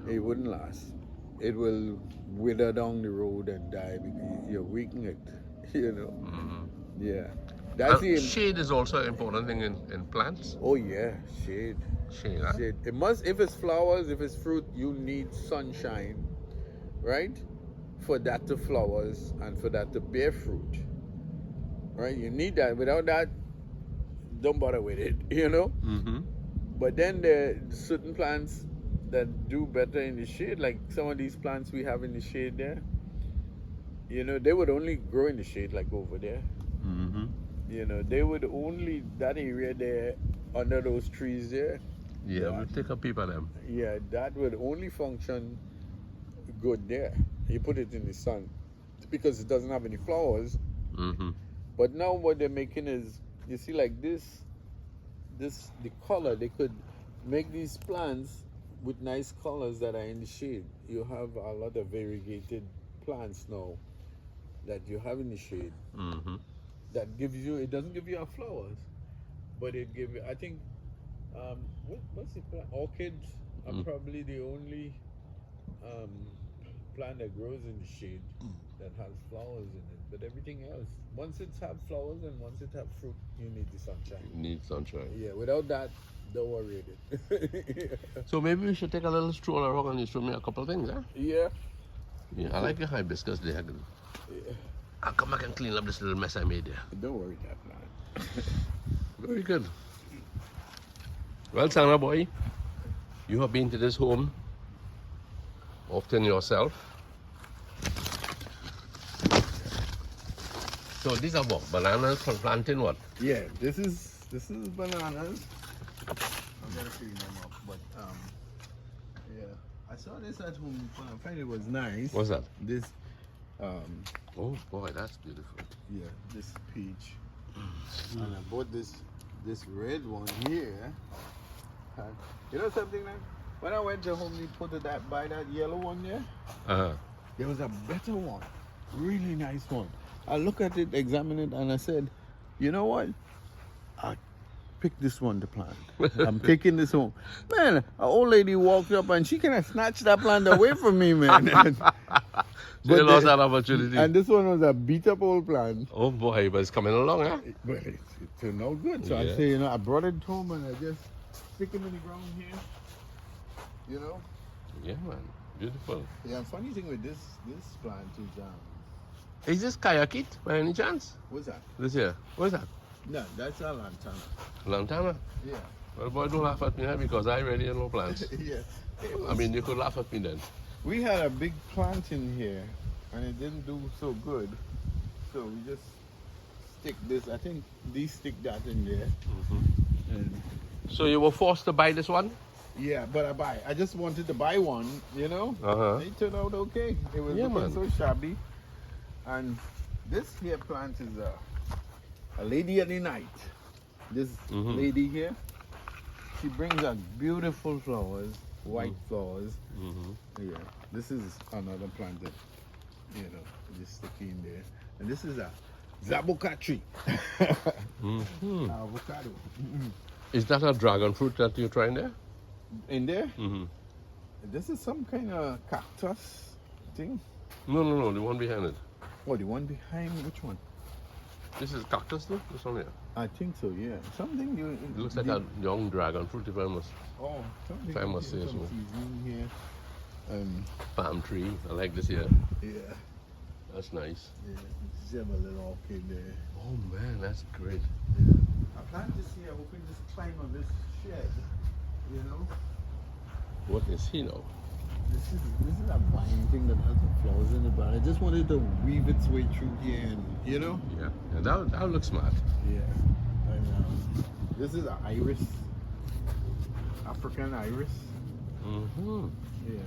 It wouldn't last. It will wither down the road and die because you're weakening it. Yeah. Shade is also an important thing in plants. Oh yeah, shade. Shade, huh? Shade. It must. If it's flowers, if it's fruit, you need sunshine, right? For that to flowers and for that to bear fruit, right? You need that. Without that, don't bother with it. But then there are certain plants that do better in the shade, like some of these plants we have in the shade there. They would only grow in the shade, like over there. They would only, that area there, under those trees there. Yeah, we'll take a peep at them. Yeah, that would only function good there. You put it in the sun because it doesn't have any flowers. But now what they're making is, you see, like the color, they could make these plants with nice colors that are in the shade. You have a lot of variegated plants now that you have in the shade. That gives you, it doesn't give you our flowers, but it gives you, I think, what's the plant? Orchids are probably the only plant that grows in the shade that has flowers in it. But everything else, once it have flowers and once it have fruit, you need the sunshine. Need sunshine. Yeah, without that, don't worry it. So maybe we should take a little stroll around and you show me a couple of things, huh? Yeah. Yeah, I like the hibiscus there. Yeah. I'll come back and clean up this little mess I made there. Don't worry that plant. Very good. Well, Santa boy, you have been to this home often yourself. So these are what? Bananas for planting what? Yeah, this is bananas. I'm gonna clean them up, but yeah. I saw this at Home Depot. I find it was nice. What's that? This Oh boy, that's beautiful. yeah, this peach. And I bought this red one here. You know something, man? When I went to Home Depot to buy that yellow one there, there was a better one. Really nice one. I look at it, examine it, and I said, you know what? I picked this one to plant. I'm taking this home. Man, an old lady walked up and she kind of snatched that plant away from me, man. So you lost that opportunity. And this one was a beat up old plant. Oh boy, but it's coming along, huh? But it turned out good. So I Yeah. say, I brought it home and I just stick them in the ground here. You know? Yeah, man. Beautiful. Yeah, funny thing with this plant is Is this kayakit by any chance? what's that? This here. What's that? No, that's a lantana. Lantana? Yeah. Well, boy, don't laugh at me, huh? Because I already have no plants. Yeah. I mean, you could laugh at me then. We had a big plant in here and it didn't do so good. So we just stick this. I think these stick that in there. And So you were forced to buy this one? yeah, but I just wanted to buy one, you know? It turned out okay. It was Yeah, looking man. so shabby. And this here plant is a lady of the night. This lady here, she brings out beautiful flowers, white flowers. Yeah, this is another plant that, just stick in there. And this is a zabuka tree. Avocado. Is that a dragon fruit that you're trying there? In there? This is some kind of cactus thing. No, the one behind it. Oh, the one behind, which one? This is cactus, though? This one here. I think so, yeah. Something you. It looks like a young dragon fruit, if I must. Oh, something. If I must say some so. seasoning here. Palm tree. I like this here. Yeah. That's nice. Yeah. Just have a little orchid there. Oh man, that's great. I plant this here, hoping just climb on this shed. You know? What is he now? This is a vine thing that has the flowers in it, but I just wanted to weave its way through here and Yeah, that would look smart. Yeah. And this is an iris. African iris. Yeah.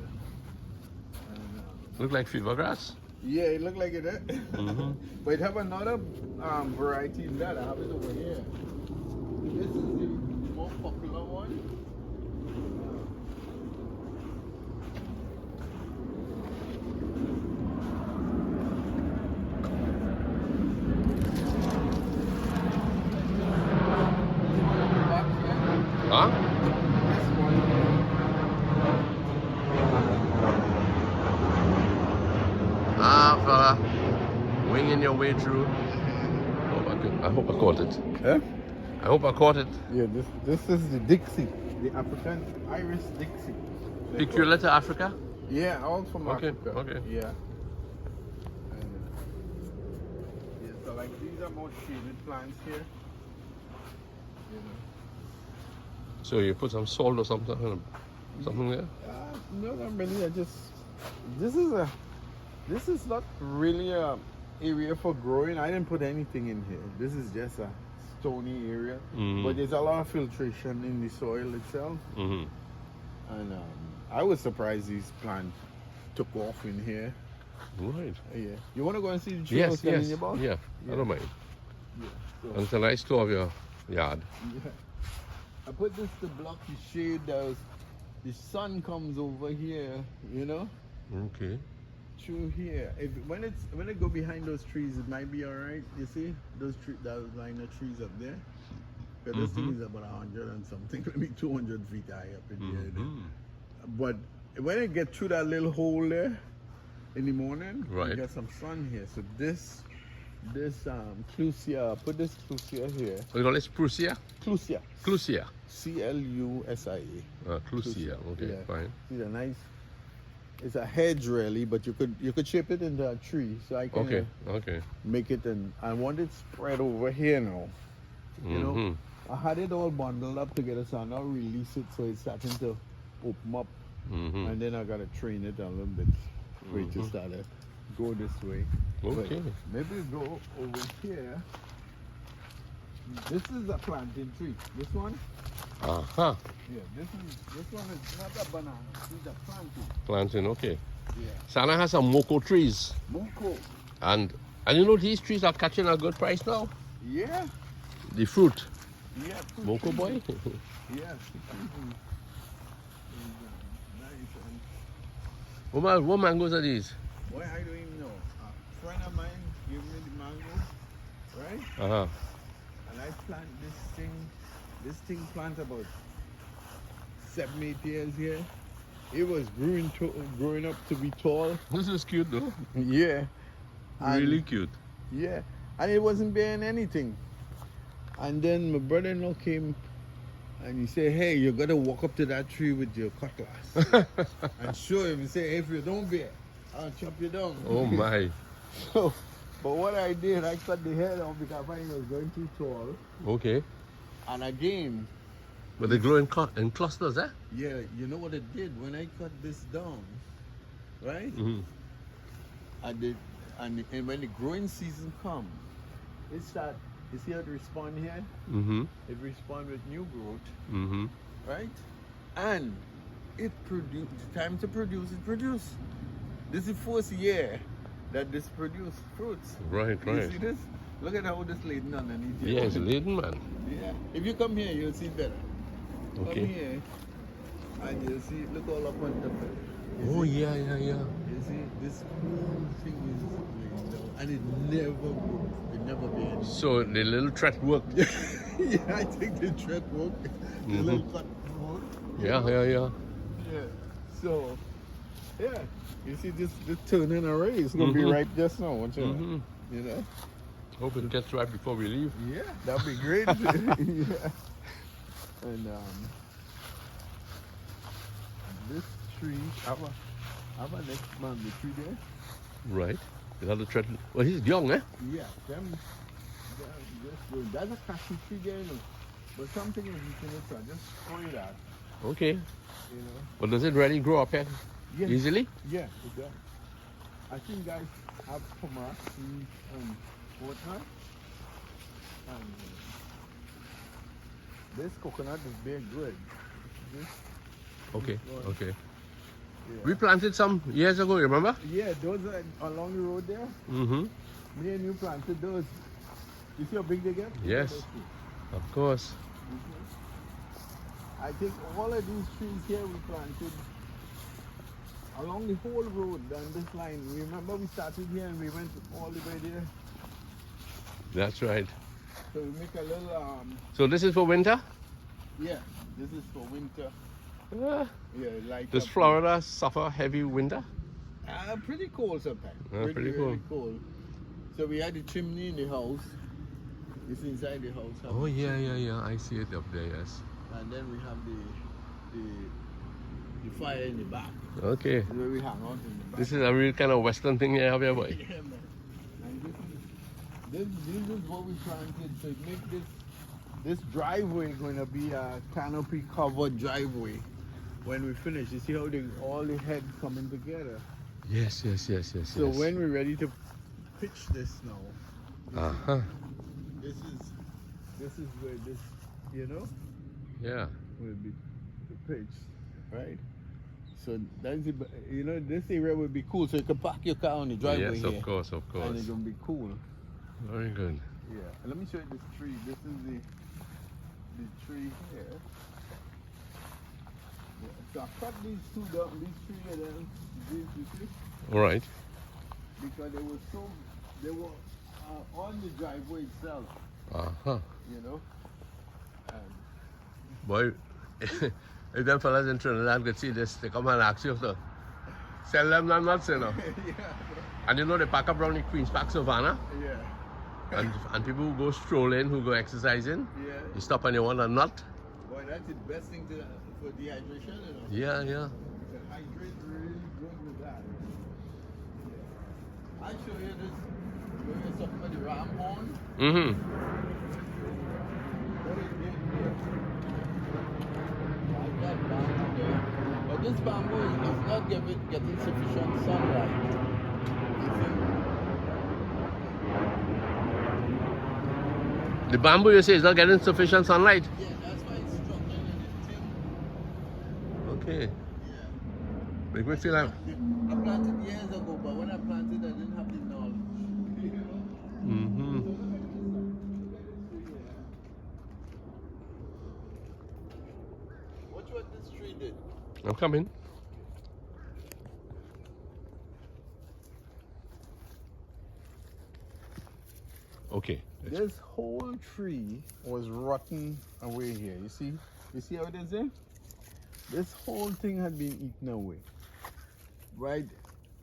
And, Look like fever grass. yeah, it looked like it. But it have another variety in that. I have it over here. This is the more popular one. Huh? This one. Fella. Winging your way through. I hope I caught it. Huh? I hope I caught it. Yeah, this is the Dixie, the African Iris Dixie. Peculiar to Africa? Yeah, all from Okay, Africa. okay. Yeah. And, yeah, so like these are more shaded plants here. You know. So you put some salt or something there? No, not really. This is not really a area for growing. I didn't put anything in here. This is just a stony area, but there's a lot of filtration in the soil itself. And I was surprised these plants took off in here. Right. Yeah. You want to go and see the tree? Yes. telling you about? Yeah, I don't mind. Yeah. So, And it's a nice tour of your yard. yeah. I put this to block the shade. The sun comes over here, you know, Okay. through here. When it go behind those trees, it might be all right. You see those line of trees up there. But this thing is about 100 and something, maybe 200 feet high up in here. But when it get through that little hole there, in the morning. Right. You got some sun here. So this clusia, put this clusia here. What do you call it? Prusia? Clusia. Clusia. Clusia. Clusia. Okay, Yeah. fine. See the nice. It's a hedge really, but you could shape it into a tree. So I can Okay. make it, and I want it spread over here now. You know, Mhm. I had it all bundled up together, so I now release it so it's starting to open up, Mhm. and then I gotta train it a little bit for it to start to go this way. Okay. But maybe go over here. This is a planting tree. This one, Aha. yeah. This one is not a banana. This is a planting. Planting. Okay. Yeah. Santa has some moko trees, Moko. and you know these trees are catching a good price now. Yeah. The fruit. Yeah. fruit Moko trees. boy. Yes. Nice. And What mangoes are these? boy, I don't even know. A friend of mine gave me the mango, right? Uh-huh. And I plant this thing plant about 7-8 years here. It was growing up to be tall. This is cute though. Yeah. And- Really cute. Yeah. And it wasn't bearing anything. And then my brother-in-law came and he said, hey, you gotta walk up to that tree with your cutlass and show him. He said, hey, if you don't bear, I'll chop you down. Oh my. So, but what I did, I cut the head off because I find it was going too tall. Okay. And again, But they grow in clusters, eh? yeah, you know what it did? When I cut this down, right? Mm-hmm. I did, and when the growing season come, it start, you see how it respond here? Mm-hmm. It respond with new growth, Mm-hmm. right? And it produce, time to produce, it produce. This is the first year that this produced fruits. Right, You right. see this? Look at how this laden underneath here. Yeah, it's laden, man. Yeah. If you come here, you'll see better. Come Okay. here, and you'll see. Look all up on the. Oh yeah, yeah, yeah. You see, this whole thing is laid down, and it never grows. It never bends. So the little thread worked. Yeah, I think the thread work. The Mhm. little cut work. Yeah, yeah, yeah. Yeah. So, yeah. You see, this turning array is gonna be Mhm. ripe just now. Won't you? Mm-hmm. You know. Hope it gets right before we leave. Yeah, that'd be great. Yeah. And this tree, I have a next mango tree there. Right. Is that the thread? Well, he's young, eh? Yeah, them. That's a cashew tree there, you know. But something is eating it, so I just spray that, Okay. you know. But does it really grow up here Yeah, easily? yeah, it does. I think guys have tomato seeds and whatnot. And this coconut is very good. This, Okay. Right. Okay. yeah. We planted some years ago, remember? Yeah, those are along the road there. Mm-hmm. Me and you planted those. You see how big they get? Yes. Those two. Of course. I think all of these trees here we planted along the whole road down this line. Remember we started here and we went all the way there. That's right. So we make a little So this is for winter? yeah, this is for winter. Uh, Yeah, like does Florida suffer heavy winter? pretty cold sometimes. Pretty cold. cold. So we had the chimney in the house. It's inside the house. Oh yeah, yeah, yeah. I see it up there. Yes. And then we have the fire in the back. Okay. Where we hang out in the back. This is a real kind of Western thing you have here, boy. Yeah, man. And this is what we planted. So it make this driveway going to be a canopy covered driveway when we finish. You see how all the heads coming together. Yes, yes, yes, yes. So yes. when we're ready to pitch this now, Uh-huh. this is where this, you know, Yeah. will be pitched, right? So that's it. You know, this area will be cool. So you can park your car on the driveway Yes, here. of course, of And course. it's gonna be cool. Very good. Yeah. And let me show you this tree. This is the tree here. Yeah. So I cut these two down, these three and then these, you see? All right. Because they were on the driveway itself, Uh-huh. you know. And Boy, if them fellas in Trinidad could see this, they come and ask you, so Sell them the nuts, you know. Yeah. And you know they pack up around the Queen's Park Savannah. Yeah. And people who go strolling, who go exercising, Yeah. you stop and you want a nut. Boy, that's the best thing for dehydration, you know. Yeah, yeah. You can hydrate really good with that. Yeah. I'll show you this. Show you something about the ram horn. Mm-hmm. What it did here. Like that bamboo there. But this bamboo is not getting sufficient sunlight. You see? The bamboo, you say, is not getting sufficient sunlight. Yeah, that's why it's struggling in the tin. Okay. Yeah. Make me feel like. I planted years ago, but when I planted, I didn't have the knowledge. You know? Mm-hmm. Watch what this tree did. I'm coming. Okay. This whole tree was rotten away here. You see how it is there? This whole thing had been eaten away. Right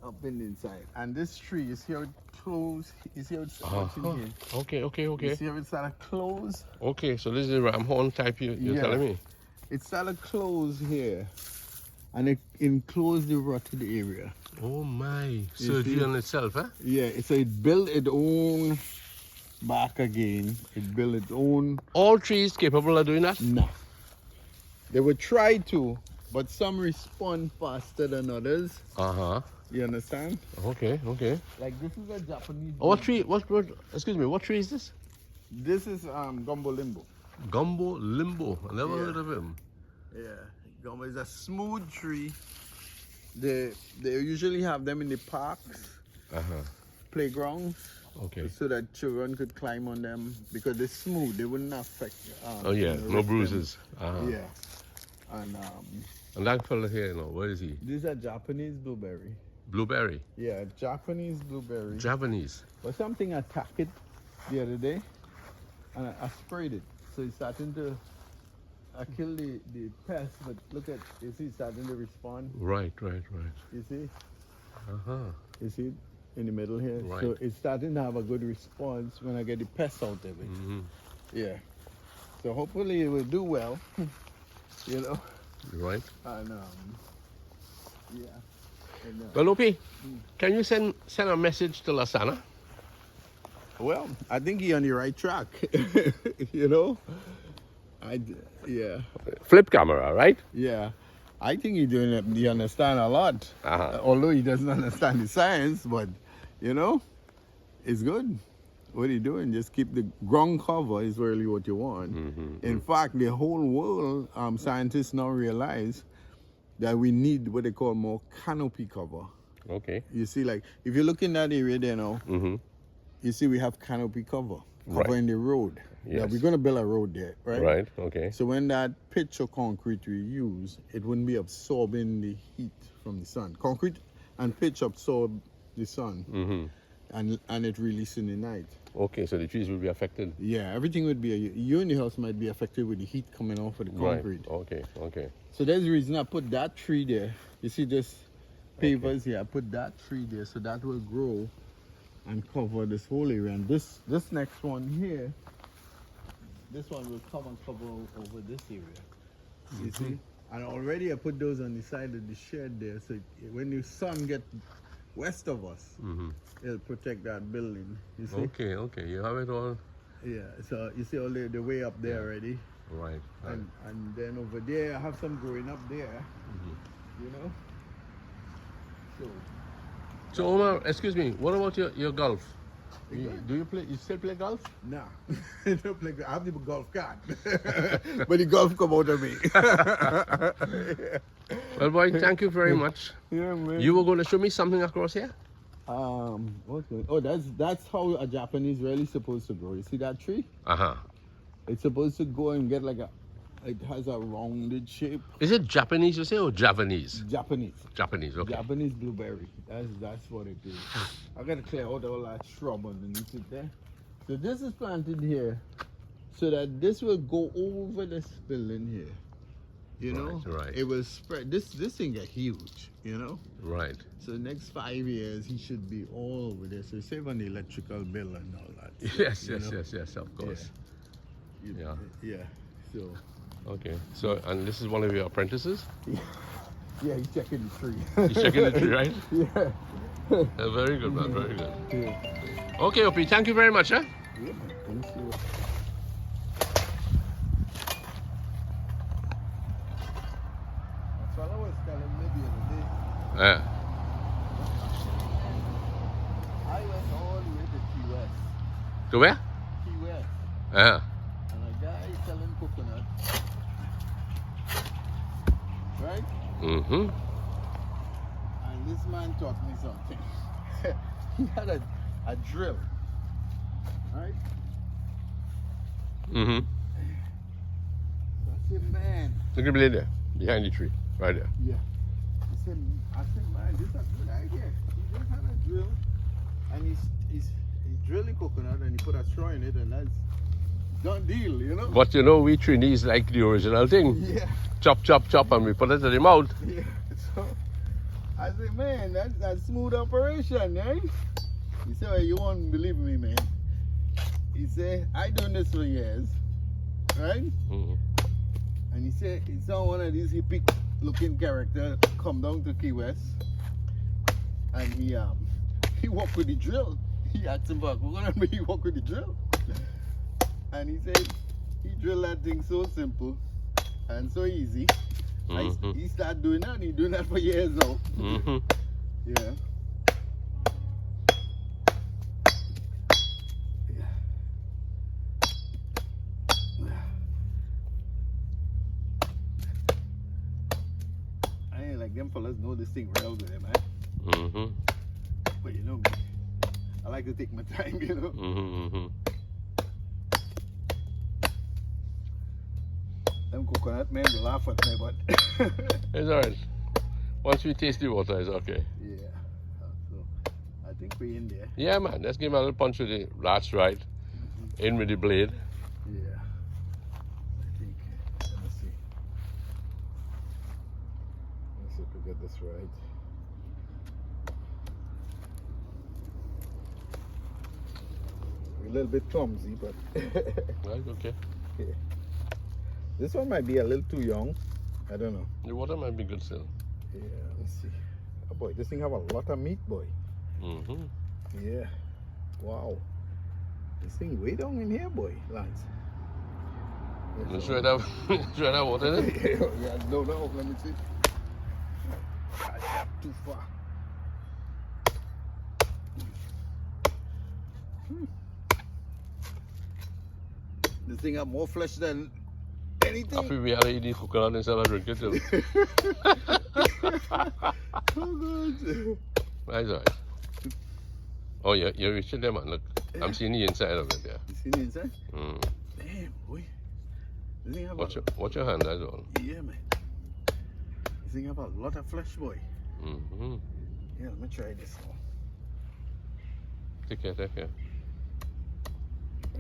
up in the inside. And this tree, you see how it closed? You see how it's in here? Okay, okay, You okay. see how it started close? Okay, so this is the ram horn type you're Yeah. telling me. It started close here. And it enclosed the rotted area. Oh my. You Surgery see? on itself, huh? Yeah, so it built its own back again. It built its own. All trees capable of doing that? No. They would try to, but some respond faster than others. Uh-huh. You understand? Okay, okay. Like this is a Japanese. Oh, what tree? What? Excuse me. What tree is this? This is gumbo limbo. Gumbo limbo. I never Yeah. heard of him. Yeah, gumbo is a smooth tree. They usually have them in the parks, Uh-huh. playgrounds, Okay. so that children could climb on them because they're smooth. They wouldn't affect. Oh yeah, you know, no them. bruises. Uh-huh. Yeah, and And that fella here, where is he? this is a Japanese blueberry. Blueberry. Yeah, Japanese blueberry. Japanese. But something attacked it the other day, and I sprayed it. So it's starting to. I killed the pest, but look at, you see, it's starting to respond. Right. You see? Uh-huh. You see it in the middle here? Right. So it's starting to have a good response when I get the pests out of it. Mm-hmm. Yeah. So hopefully it will do well, you know? Right. And, yeah. And, Well, Opie, can you send a message to Lasana? well, I think you're on the right track, you know? Yeah. Flip camera, right? Yeah. I think you're doing it, you understand a lot. Uh-huh. Although he doesn't understand the science, but you know, it's good. What are you doing? Just keep the ground cover is really what you want. In fact, the whole world, scientists now realize that we need what they call more canopy cover. Okay. You see, like if you look in that area there now, Mm-hmm. you see we have canopy covering the road. Yeah, Yes. we're gonna build a road there, right? Right. Okay. So when that pitch or concrete we use, it wouldn't be absorbing the heat from the sun. Concrete and pitch absorb the sun, Mm-hmm. and it releases in the night. Okay, so the trees will be affected. Yeah, everything would be. You in the house might be affected with the heat coming off of the concrete. Right. Okay. So there's the reason I put that tree there. You see this pavers here? I put that tree there so that will grow and cover this whole area. And this next one here, this one will come and cover over this area. You see? And already I put those on the side of the shed there, so when the sun gets west of us, it'll protect that building. You see? Okay. You have it all. Yeah. So you see all the way up there already, Right. and then over there I have some growing up there. You know. So Omar, excuse me, what about your golf? Do you still play golf? Nah, I don't play. I have the golf cart, but the golf come out of me. Well, boy, thank you very much. Yeah, man. You were going to show me something across here? Okay. Oh, that's how a Japanese really supposed to grow. You see that tree? Uh-huh. It's supposed to go and get like it has a rounded shape. Is it Japanese you say or Javanese? Japanese. Japanese, okay. Japanese blueberry. That's what it is. I gotta clear out all that shrub underneath it there. So this is planted here, so that this will go over this building here. You know, Right. it will spread. This thing get huge. You know. Right. So the next 5 years, he should be all over there. So save on the electrical bill and all that. Yes, you know? yes, of course. Yeah. Yeah. So. Okay. So, and this is one of your apprentices? Yeah, he's checking the tree. He's checking the tree, right? Yeah. Very good, man. Very good. Yeah. Okay, Opie. Thank you very much, huh? Yeah, man. Let me see what. That's what I was telling me the other day. Yeah. I went all the way to Key West. To where? Key West. Yeah. And a guy selling coconut. Right? Mm-hmm. And this man taught me something. He had a drill. Right? Mm-hmm. So I said, man. So you can there, behind the tree, right there. Yeah. I said, man, this is a good idea. He just had a drill. And he's drilling coconut and he put a straw in it and that's done deal, you know? But you know, we Trinis like the original thing. Yeah. Chop, chop, chop, and we put it in the mouth. Yeah. So I said, man, that's smooth operation, eh? He said, well, you won't believe me, man. He said, I done this for years, right? Mm-hmm. And he said, he saw one of these hippie looking character come down to Key West and he walked with the drill. He asked him for a coconut, but he walked with the drill. And he said, he drilled that thing so simple and so easy. Mm-hmm. He started doing that and he's doing that for years now. Mm-hmm. Yeah. I ain't like them fellas know this thing real good, man. Mm-hmm. But you know me, I like to take my time, you know. Mm-hmm. Them coconut men will laugh at me, but It's alright. Once we taste the water, it's okay. yeah. So I think we're in there. Yeah, man. Let's give him a little punch with the that's right. In with the blade. Yeah. I think. Let me see. Let's see if we get this right. We're a little bit clumsy, but Right, okay. yeah. This one might be a little too young. I don't know. The water might be good still. Yeah, let's see. Oh boy, this thing have a lot of meat, boy. Mm-hmm. Yeah. Wow. This thing way down in here, boy, Lance. Let's try that, try that water in it. Yeah, no, let me see. Too far. This thing have more flesh than anything. After we had to eat the coconut instead of drink it till. Oh, good. That's alright. Oh, yeah, you're reaching there, man. Look, I'm seeing the inside of it, yeah. You see the inside? Mm. Damn, boy. This thing have Watch your hand, that's all. Yeah, man. This thing have a lot of flesh, boy. Mm-hmm. Yeah, let me try this one. Take care, take care.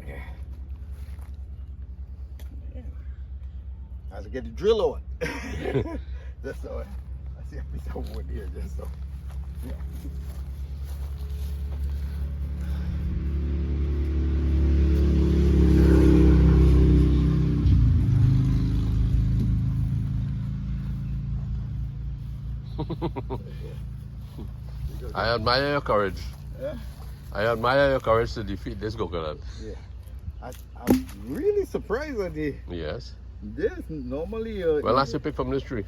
Yeah. Yeah. I have to get the drill on. Just so I see a piece of wood here, just so. Yeah. I admire your courage. Yeah? I admire your courage to defeat this coconut. Yeah. I'm really surprised at the Yes. this. Normally, Well, last you picked from this tree.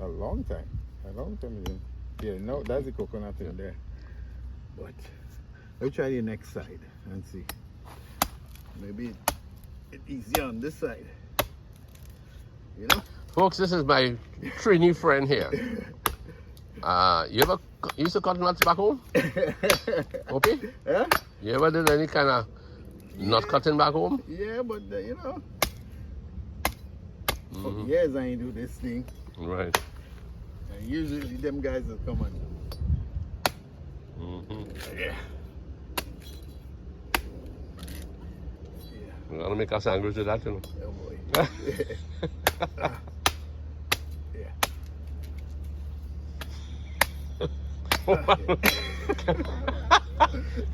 a long time. A long time ago. Yeah, no, that's the coconut in there. But let's try the next side and see. Maybe it's easier on this side. You know? Folks, this is my Trini friend here. You ever used to cut nuts back home? Okay? Yeah? You ever did any kind of nut cutting back home? Yeah, but you know, for years I ain't do this thing. Right. And usually them guys will come and yeah. We're gonna make a sandwich with that, you know. Oh boy.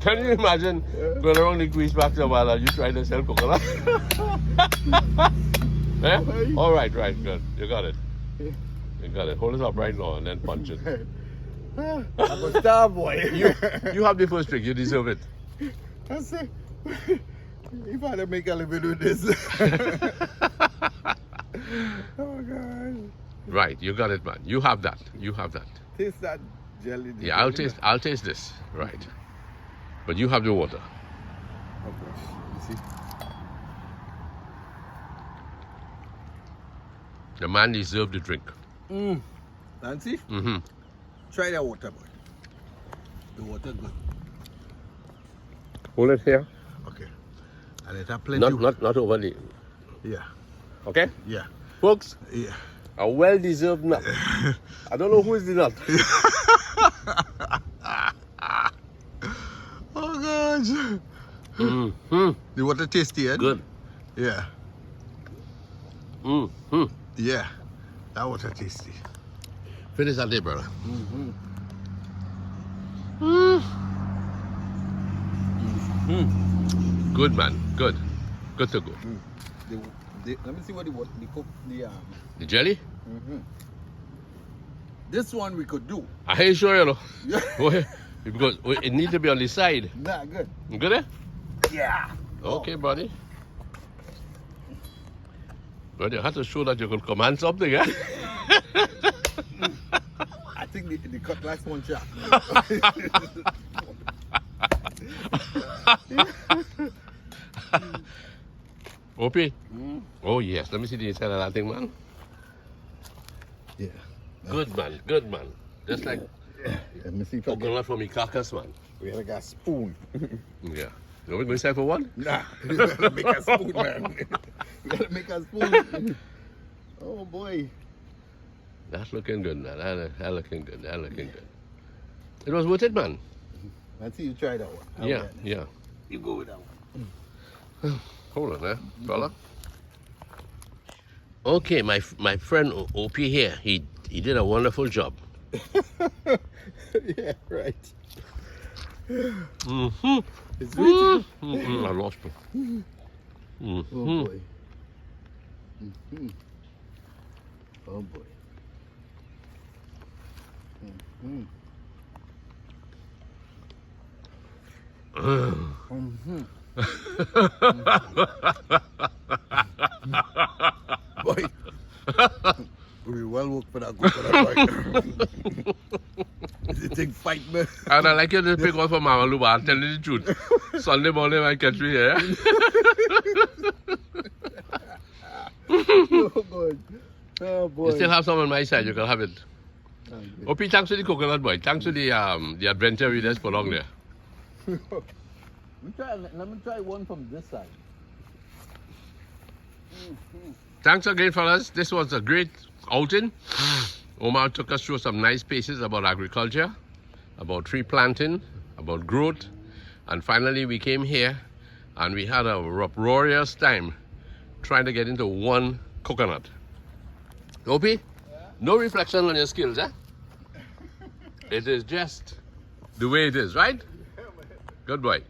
Can you imagine going around the grease back to while you trying to sell coconut? Eh? All right, good. You got it. You got it. Hold it up right now and then punch it. I'm a star boy. You have the first drink. You deserve it. I say, if I don't make a living with this. Oh God. Right, you got it, man. You have that. You have that. Taste that jelly. Yeah, I'll taste this. Right. But you have the water. Oh gosh. You see? The man deserved the drink. Nancy? Mm-hmm. Try that water, boy. The water good. Hold it here. Okay. And it have plenty. Not over the. Yeah. Okay? Yeah. Folks, Yeah. a well-deserved nut. I don't know who is the nut. Oh gosh. Mm-hmm. The water tasty, eh? Good. Yeah. Mm-hmm. Yeah. That water tasty. Finish that day, brother. Good, man. Good. Good to go. Let me see what The jelly? This one we could do. I ain't sure, you know. Yeah. Why? Because it needs to be on the side. Nah, good. You good, eh? Yeah. Okay, buddy. But you have to show that you can command something, eh? I think they cut last one shot. Opie? Oh, yes. Let me see the inside of that thing, man. Yeah. Good, man. Good, man. Just like Let me see if I get. coconut from the carcass, man. We gotta get a spoon. Yeah. You want to go inside for one? Nah, we gotta make a spoon, man. We gotta make a spoon. Oh boy. That's looking good, man. That looking good. That looking good. It was worth it, man. Let's see you try that one. Yeah, yeah. You go with that one. Hold on, fella. Okay, my friend Opie here, he did a wonderful job. Yeah, right. Mm-hmm. It's sweet. I lost it. Oh boy. Oh boy. Boy. We well work for that coconut, right? It's a big fight, man. And I like you to pick one for Mama Luba, I'll tell you the truth. Sunday morning I catch me here. Oh boy. Oh boy. You still have some on my side, you can have it. Opie, thanks to the coconut boy. Thanks to the adventure we just put on there. Let me try one from this side. Thanks again, fellas. This was a great outing. Omar took us through some nice pieces about agriculture, about tree planting, about growth, and finally we came here and we had a uproarious time trying to get into one coconut. Opie, no reflection on your skills, eh? It is just the way it is, right? Good boy.